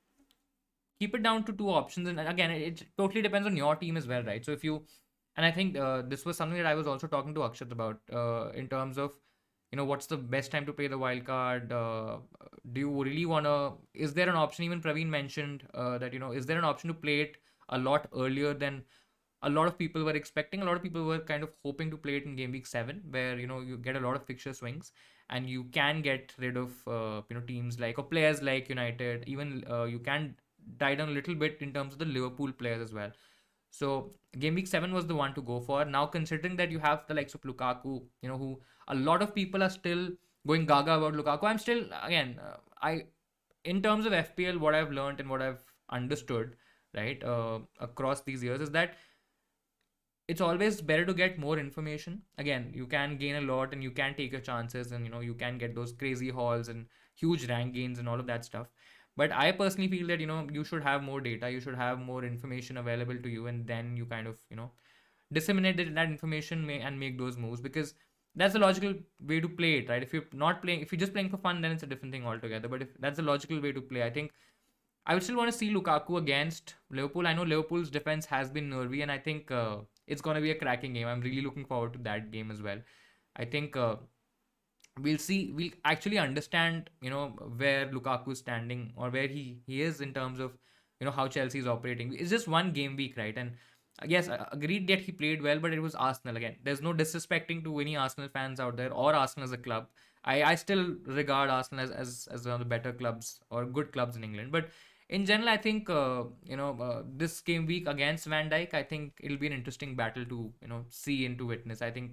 keep it down to two options. And again, it totally depends on your team as well, right? So if you, and I think this was something that I was also talking to Akshat about in terms of, what's the best time to play the wild card? Do you really want to, is there an option? Even Praveen mentioned that, is there an option to play it a lot earlier than a lot of people were expecting? A lot of people were kind of hoping to play it in game week 7, where you get a lot of fixture swings and you can get rid of teams like, or players like United. Even you can die down a little bit in terms of the Liverpool players as well. So game week 7 was the one to go for. Now, considering that you have the likes of Lukaku, who a lot of people are still going gaga about Lukaku. I'm still, again, in terms of FPL, what I've learned and what I've understood, right, across these years is that it's always better to get more information. Again, you can gain a lot and you can take your chances, and you can get those crazy hauls and huge rank gains and all of that stuff. But I personally feel that you should have more data, you should have more information available to you, and then you kind of disseminate that information and make those moves, because that's the logical way to play it, right? If you're not playing, if you're just playing for fun, then it's a different thing altogether. But if that's the logical way to play, I think I would still want to see Lukaku against Liverpool. I know Liverpool's defense has been nervy, and I think it's going to be a cracking game. I'm really looking forward to that game as well. I think we'll actually understand, where Lukaku is standing, or where he is in terms of, how Chelsea is operating. It's just one game week, right? And yes, I agreed that he played well, but it was Arsenal again. There's no disrespecting to any Arsenal fans out there, or Arsenal as a club. I still regard Arsenal as one of the better clubs or good clubs in England. But in general, I think this game week against Van Dijk, I think it'll be an interesting battle to see and to witness. I think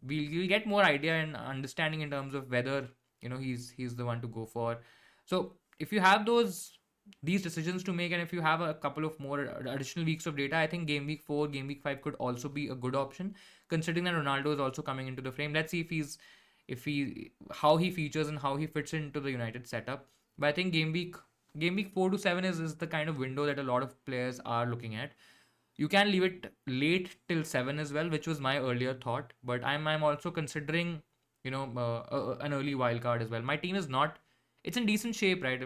we'll get more idea and understanding in terms of whether he's the one to go for. So if you have these decisions to make, and if you have a couple of more additional weeks of data, I think game week 4, game week 5 could also be a good option, considering that Ronaldo is also coming into the frame. Let's see if he how he features and how he fits into the United setup. But I think game week 4 to 7 is the kind of window that a lot of players are looking at. You can leave it late till 7 as well, which was my earlier thought. But I'm also considering, an early wild card as well. My team is not. It's in decent shape, right?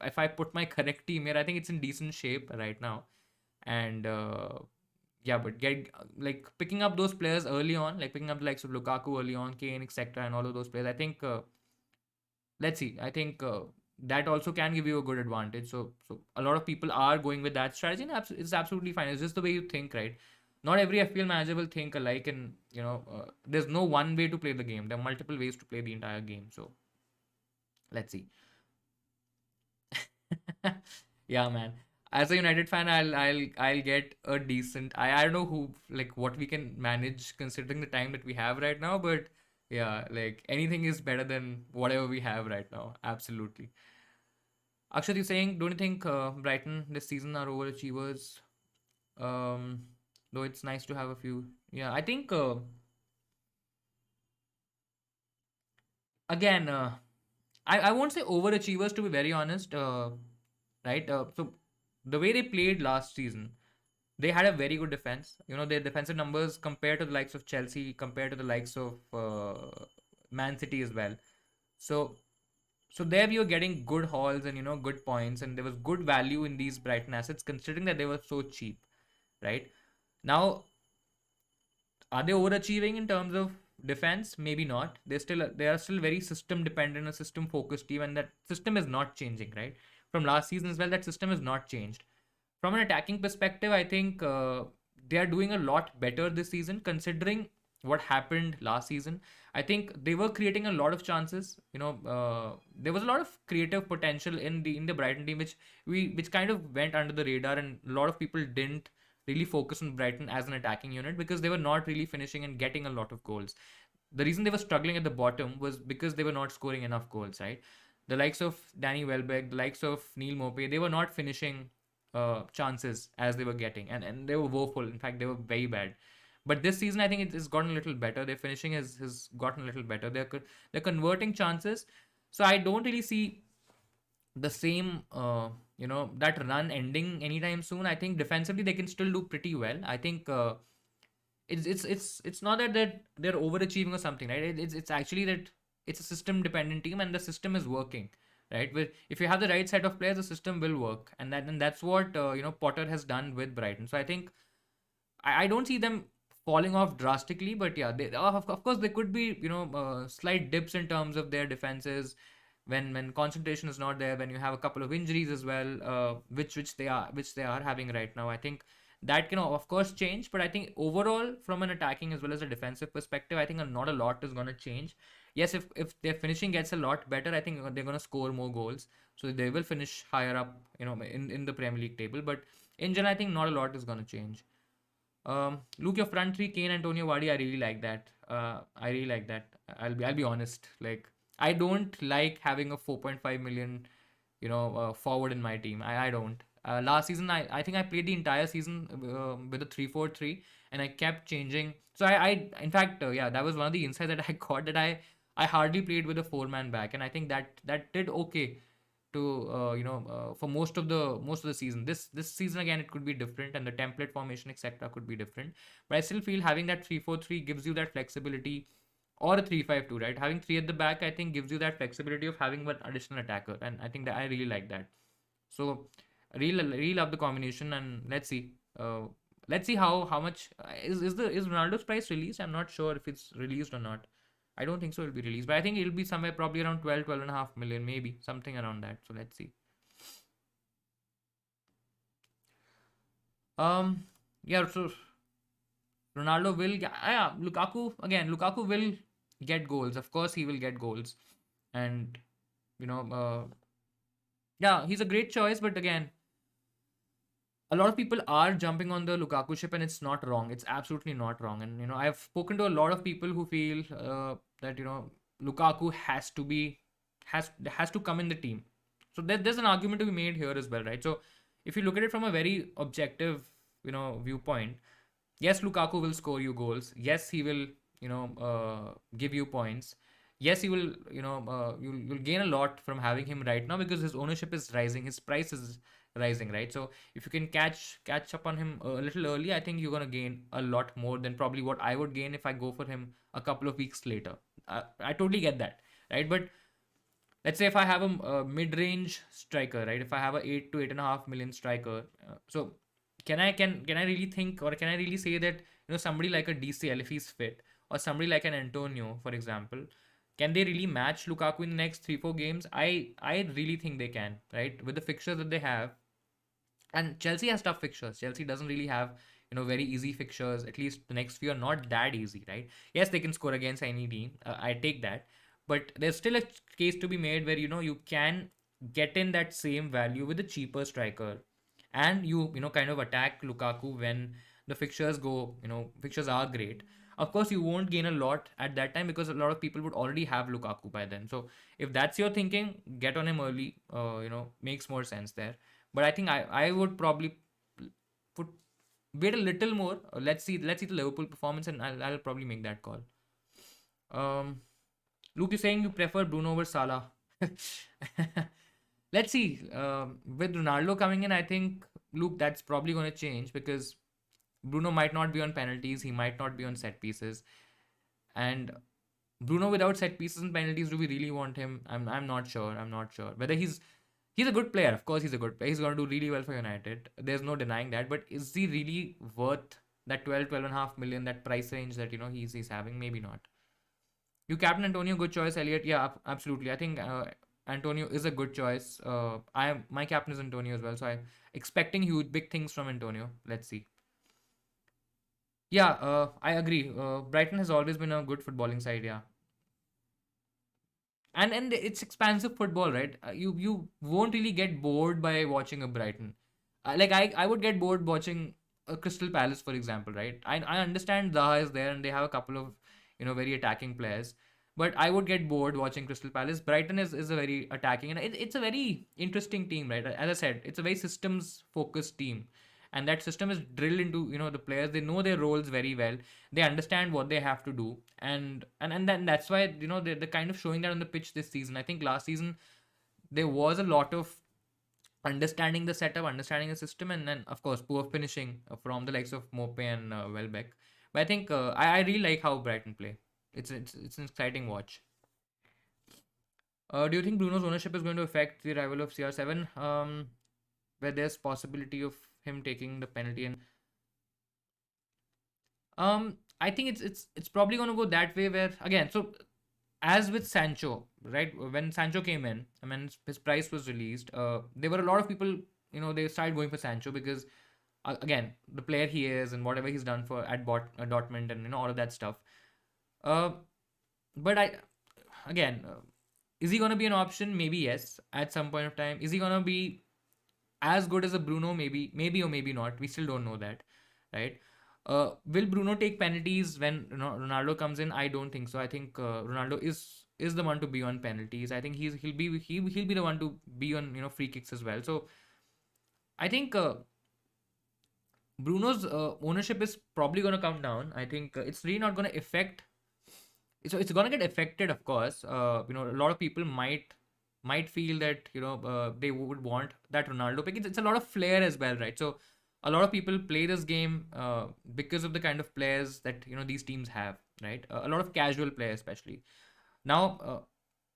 If I put my correct team here, I think it's in decent shape right now. And yeah, but like picking up those players early on, like picking up the likes of Lukaku early on, Kane, etc., and all of those players. I think let's see. I think that also can give you a good advantage. So a lot of people are going with that strategy, and it's absolutely fine. It's just the way you think, right? Not every FPL manager will think alike, and there's no one way to play the game. There are multiple ways to play the entire game. So let's see. Yeah, man. As a United fan, I'll get a decent. I don't know what we can manage considering the time that we have right now, but yeah, like anything is better than whatever we have right now. Absolutely. Akshat, you saying, don't you think Brighton this season are overachievers? Um, though it's nice to have a few. Yeah, I think again, I won't say overachievers, to be very honest. Right? So the way they played last season, they had a very good defense. Their defensive numbers compared to the likes of Chelsea, compared to the likes of Man City as well. So there we were getting good hauls and good points, and there was good value in these Brighton assets considering that they were so cheap, right? Now, are they overachieving in terms of defense? Maybe not. They are still very system dependent, a system focused team, and that system is not changing, right? From last season as well, that system has not changed. From an attacking perspective, I think they are doing a lot better this season considering what happened last season. I think they were creating a lot of chances. There was a lot of creative potential in the Brighton team, which kind of went under the radar, and a lot of people didn't really focus on Brighton as an attacking unit because they were not really finishing and getting a lot of goals. The reason they were struggling at the bottom was because they were not scoring enough goals, right? The likes of Danny Welbeck, the likes of Neil Maupay, they were not finishing chances as they were getting, and they were woeful. In fact, they were very bad. But this season, I think it's gotten a little better. Their finishing has gotten a little better. They're converting chances. So I don't really see the same that run ending anytime soon. I think defensively they can still do pretty well. I think it's not that they're overachieving or something, right? It's actually that it's a system dependent team, and the system is working, right? If you have the right set of players, the system will work, and that's what Potter has done with Brighton. So I think I don't see them falling off drastically, but yeah, of course there could be slight dips in terms of their defenses when concentration is not there, when you have a couple of injuries as well, which they are having right now. I think that can of course change, but I think overall from an attacking as well as a defensive perspective, I think not a lot is going to change. Yes, if their finishing gets a lot better, I think they're going to score more goals, so they will finish higher up in the Premier League table. But in general, I think not a lot is going to change. Luke, your front three, Kane, Antonio, Vardy, I really like that. I really like that. I'll be honest. Like, I don't like having a 4.5 million, forward in my team. I don't. Last season, I think I played the entire season with a 3-4-3, and I kept changing. So I in fact, yeah, that was one of the insights that I got, that I hardly played with a four-man back, and I think that did okay. to for most of the season. This season again, it could be different, and the template formation etc. could be different. But I still feel having that 3-4-3 gives you that flexibility, or a 3-5-2, right? Having three at the back, I think, gives you that flexibility of having one additional attacker, and I think that I really like that. So really love the combination, and let's see how much is Ronaldo's price released? I'm not sure if it's released or not. I don't think so it'll be released, but I think it'll be somewhere probably around 12 and a half million, maybe something around that. So let's see. um yeah, so Ronaldo will yeah, Lukaku will get goals. Of course he will get goals. And you know yeah, he's a great choice, but again, a lot of people are jumping on the Lukaku ship, and it's not wrong. It's absolutely not wrong. And I've spoken to a lot of people who feel that Lukaku has to come in the team. So there's an argument to be made here as well, right? So if you look at it from a very objective, viewpoint, yes, Lukaku will score you goals. Yes, he will, give you points. Yes, he will, you'll gain a lot from having him right now because his ownership is rising, his price is rising, right? So if you can catch up on him a little early, I think you're gonna gain a lot more than probably what I would gain if I go for him a couple of weeks later. I totally get that, right? But let's say if I have a mid-range striker, right? If I have a 8 to 8.5 million striker, so can I really think, or can I really say that somebody like a DCL, if he's fit, or somebody like an Antonio, for example, can they really match Lukaku in the next 3-4 games? I really think they can, right? With the fixtures that they have, and Chelsea has tough fixtures. Chelsea doesn't really have very easy fixtures. At least the next few are not that easy, right? Yes, they can score against any team. I take that, but there's still a case to be made where you can get in that same value with a cheaper striker, and you kind of attack Lukaku when the fixtures are great. Of course, you won't gain a lot at that time because a lot of people would already have Lukaku by then. So if that's your thinking, get on him early. Makes more sense there. But I think I would probably put wait a little more. Let's see the Liverpool performance, and I'll probably make that call. Luke, you're saying you prefer Bruno over Salah. Let's see. With Ronaldo coming in, I think, Luke, that's probably going to change because Bruno might not be on penalties. He might not be on set pieces. And Bruno without set pieces and penalties, do we really want him? I'm not sure. I'm not sure whether he's a good player. Of course, he's a good player. He's going to do really well for United. There's no denying that. But is he really worth that 12.5 million, that price range that he's having? Maybe not. You captain Antonio, good choice. Elliot, yeah, absolutely. I think Antonio is a good choice. My captain is Antonio as well, so I'm expecting huge big things from Antonio. Let's see. Yeah, I agree. Brighton has always been a good footballing side. Yeah, and it's expansive football, right? You won't really get bored by watching a Brighton. Like I would get bored watching a Crystal Palace, for example, right? I understand Zaha is there and they have a couple of very attacking players, but I would get bored watching Crystal Palace. Brighton is a very attacking, and it's a very interesting team, right? As I said, it's a very systems focused team, and that system is drilled into the players. They know their roles very well. They understand what they have to do, and then that's why they're kind of showing that on the pitch this season. I think last season there was a lot of understanding the setup, understanding the system, and then of course poor finishing from the likes of Mope and Welbeck. But I think I really like how Brighton play. It's an exciting watch. Do you think Bruno's ownership is going to affect the arrival of CR7? Where there's possibility of him taking the penalty, and I think it's probably going to go that way. Where again, so as with Sancho, right? When Sancho came in, I mean, his price was released. There were a lot of people, they started going for Sancho because, again, the player he is and whatever he's done for at Dortmund and all of that stuff. But again, is he gonna be an option? Maybe yes, at some point of time. Is he gonna be as good as a Bruno? Maybe or maybe not. We still don't know that, right? Will Bruno take penalties when Ronaldo comes in? I don't think so. I think Ronaldo is the one to be on penalties. I think he'll be the one to be on free kicks as well. So I think Bruno's ownership is probably going to come down. I think it's really not going to affect. So it's going to get affected, of course. A lot of people might might feel that they would want that Ronaldo pick. It's a lot of flair as well, right? So a lot of people play this game because of the kind of players that these teams have, right? A lot of casual players, especially now.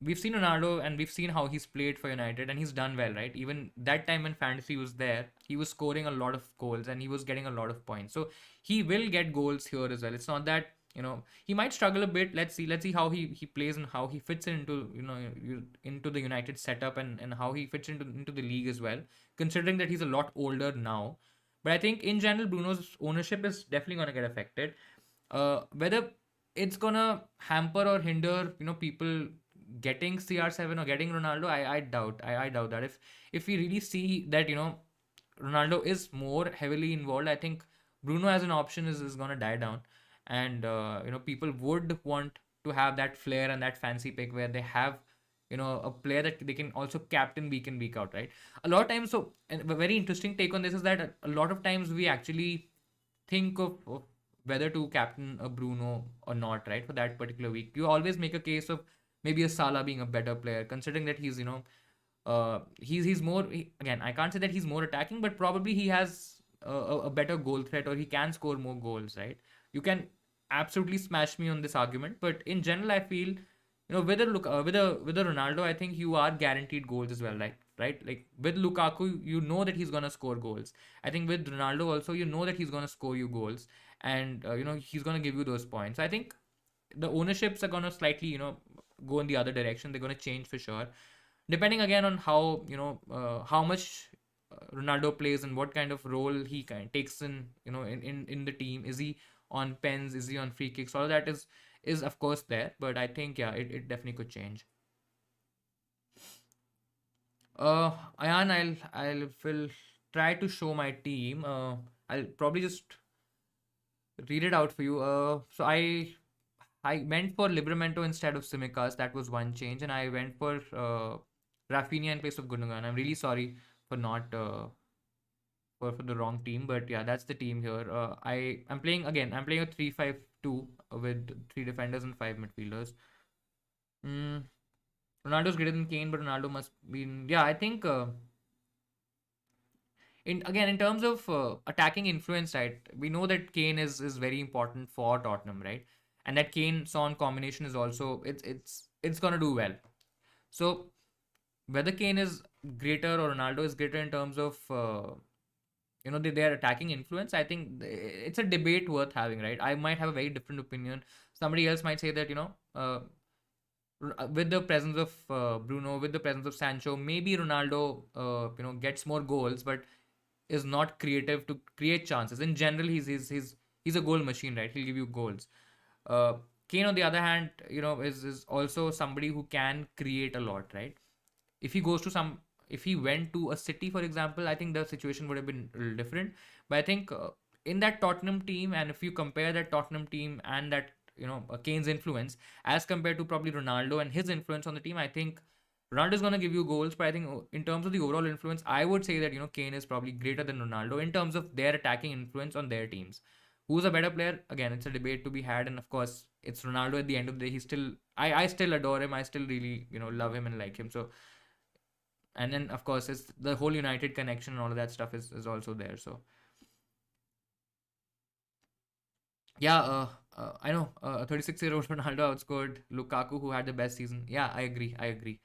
We've seen Ronaldo and we've seen how he's played for United and he's done well, right? Even that time when fantasy was there, he was scoring a lot of goals and he was getting a lot of points. So he will get goals here as well. It's not that he might struggle a bit. Let's see how he plays and how he fits into into the United setup and how he fits into the league as well. Considering that he's a lot older now, but I think in general Bruno's ownership is definitely gonna get affected. Whether it's gonna hamper or hinder people getting CR7 or getting Ronaldo, I doubt. I doubt that. If we really see that Ronaldo is more heavily involved, I think Bruno as an option is gonna die down, and people would want to have that flair and that fancy pick where they have a player that they can also captain week in week out, right? A lot of times. So and a very interesting take on this is that a lot of times we actually think of whether to captain a Bruno or not, right? For that particular week, you always make a case of maybe a Salah being a better player, considering that he's he's more again. I can't say that he's more attacking, but probably he has a better goal threat or he can score more goals, right? You can absolutely smash me on this argument, but in general, I feel with a Ronaldo, I think you are guaranteed goals as well, right? Like with Lukaku, you know that he's gonna score goals. I think with Ronaldo also, you know that he's gonna score you goals, and he's gonna give you those points. I think the ownerships are gonna slightly go in the other direction. They're gonna change for sure, depending again on how how much Ronaldo plays and what kind of role he kind takes in in the team. Is he on pens? Is he on free kicks? All of that is of course there, but I think yeah, it definitely could change. Ayan, I'll will try to show my team. I'll probably just read it out for you. So I went for Libramento instead of Simicas. That was one change, and I went for Rafinha in place of Gundogan. I'm really sorry for not for the wrong team, but yeah, that's the team here. I'm playing again. I'm playing a 3-5-2 with three defenders and five midfielders. Mm, Ronaldo's greater than Kane, but Ronaldo must be. Yeah, I think. In terms of attacking influence, right? We know that Kane is very important for Tottenham, right? And that Kane Son combination is also it's gonna do well. So whether Kane is greater or Ronaldo is greater in terms of their attacking influence, I think it's a debate worth having, right? I might have a very different opinion. Somebody else might say that with the presence of Bruno, with the presence of Sancho, maybe Ronaldo gets more goals, but is not creative to create chances. In general, he's a goal machine, right? He'll give you goals. Uh, Kane, on the other hand, is also somebody who can create a lot, right? If he goes to some, if he went to a City, for example, I think the situation would have been a little different. But I think in that Tottenham team, and if you compare that Tottenham team and that Kane's influence as compared to probably Ronaldo and his influence on the team, I think Ronaldo is going to give you goals, but I think in terms of the overall influence, I would say that Kane is probably greater than Ronaldo in terms of their attacking influence on their teams. Who's a better player? Again, it's a debate to be had, and of course, it's Ronaldo at the end of the day. He's still, I still adore him. I still really love him and like him. So, and then of course, it's the whole United connection and all of that stuff is also there. So yeah, I know 36-year-old Ronaldo outscored Lukaku, who had the best season. Yeah, I agree. I agree.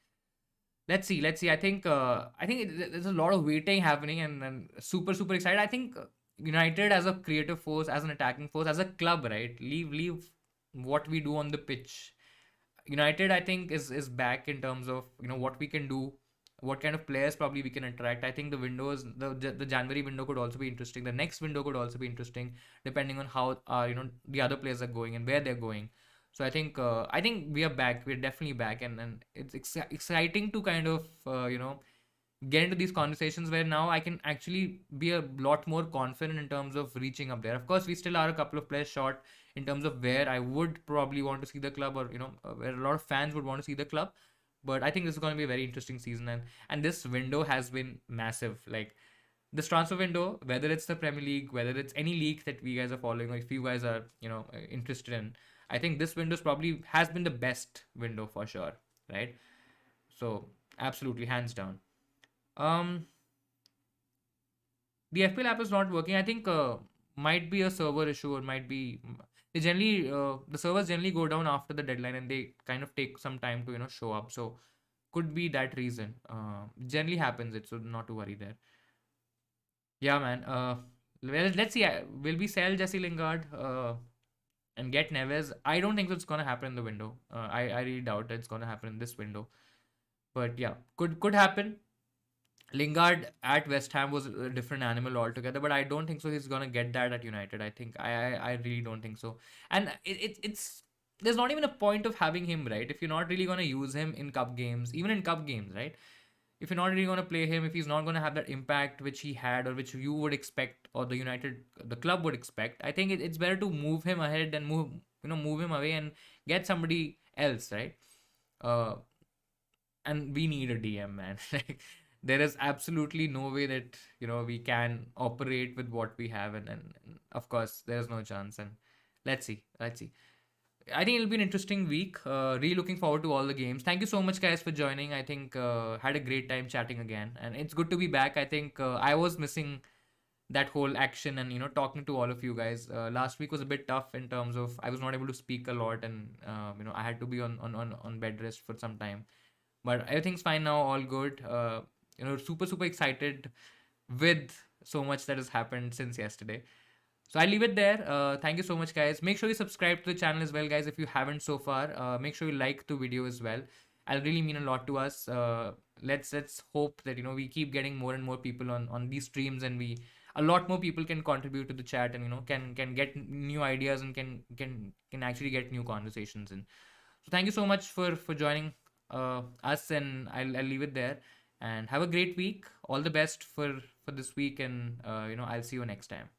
Let's see. Let's see. I think there's a lot of waiting happening, and super excited. I think United as a creative force, as an attacking force, as a club, right? Leave what we do on the pitch. United, I think, is back in terms of what we can do, what kind of players probably we can attract. I think the windows, the January window could also be interesting. The next window could also be interesting, depending on how the other players are going and where they're going. So I think we are back. We're definitely back, and it's exciting to kind of get into these conversations where now I can actually be a lot more confident in terms of reaching up there. Of course, we still are a couple of players short in terms of where I would probably want to see the club, or where a lot of fans would want to see the club. But I think this is going to be a very interesting season, and this window has been massive. Like this transfer window, whether it's the Premier League, whether it's any league that we guys are following, or if you guys are interested in, I think this window probably has been the best window for sure, right? So absolutely, hands down. Um, the FPL app is not working. I think might be a server issue, or might be they generally the servers generally go down after the deadline, and they kind of take some time to show up. So could be that reason. Generally happens. It, so not to worry there. Yeah, man. Well, let's see. Will we sell Jesse Lingard and get Neves? I don't think it's gonna happen in the window. I really doubt that it's gonna happen in this window. But yeah, could happen. Lingard at West Ham was a different animal altogether, but I don't think so. He's gonna get that at United. I think I really don't think so. And it's there's not even a point of having him, right? If you're not really gonna use him in cup games, even in cup games, right? If you're not really gonna play him, if he's not gonna have that impact which he had, or which you would expect, or the club would expect, I think it's better to move him ahead and move him away and get somebody else, right? Uh, and we need a DM, man. Like, there is absolutely no way that we can operate with what we have, and of course there's no chance. And let's see. I think it'll be an interesting week. Really looking forward to all the games. Thank you so much, guys, for joining. I think had a great time chatting again, and it's good to be back. I think I was missing that whole action and talking to all of you guys. Last week was a bit tough in terms of I was not able to speak a lot, and I had to be on bed rest for some time. But everything's fine now, all good. Super super excited with so much that has happened since yesterday. So I leave it there. Thank you so much, guys. Make sure you subscribe to the channel as well, guys, if you haven't so far. Make sure you like the video as well. It'll really mean a lot to us. Let's hope that we keep getting more and more people on these streams, and we a lot more people can contribute to the chat, and can get new ideas, and can actually get new conversations in. So thank you so much for joining us, and I'll leave it there. And have a great week. All the best for this week, and I'll see you next time.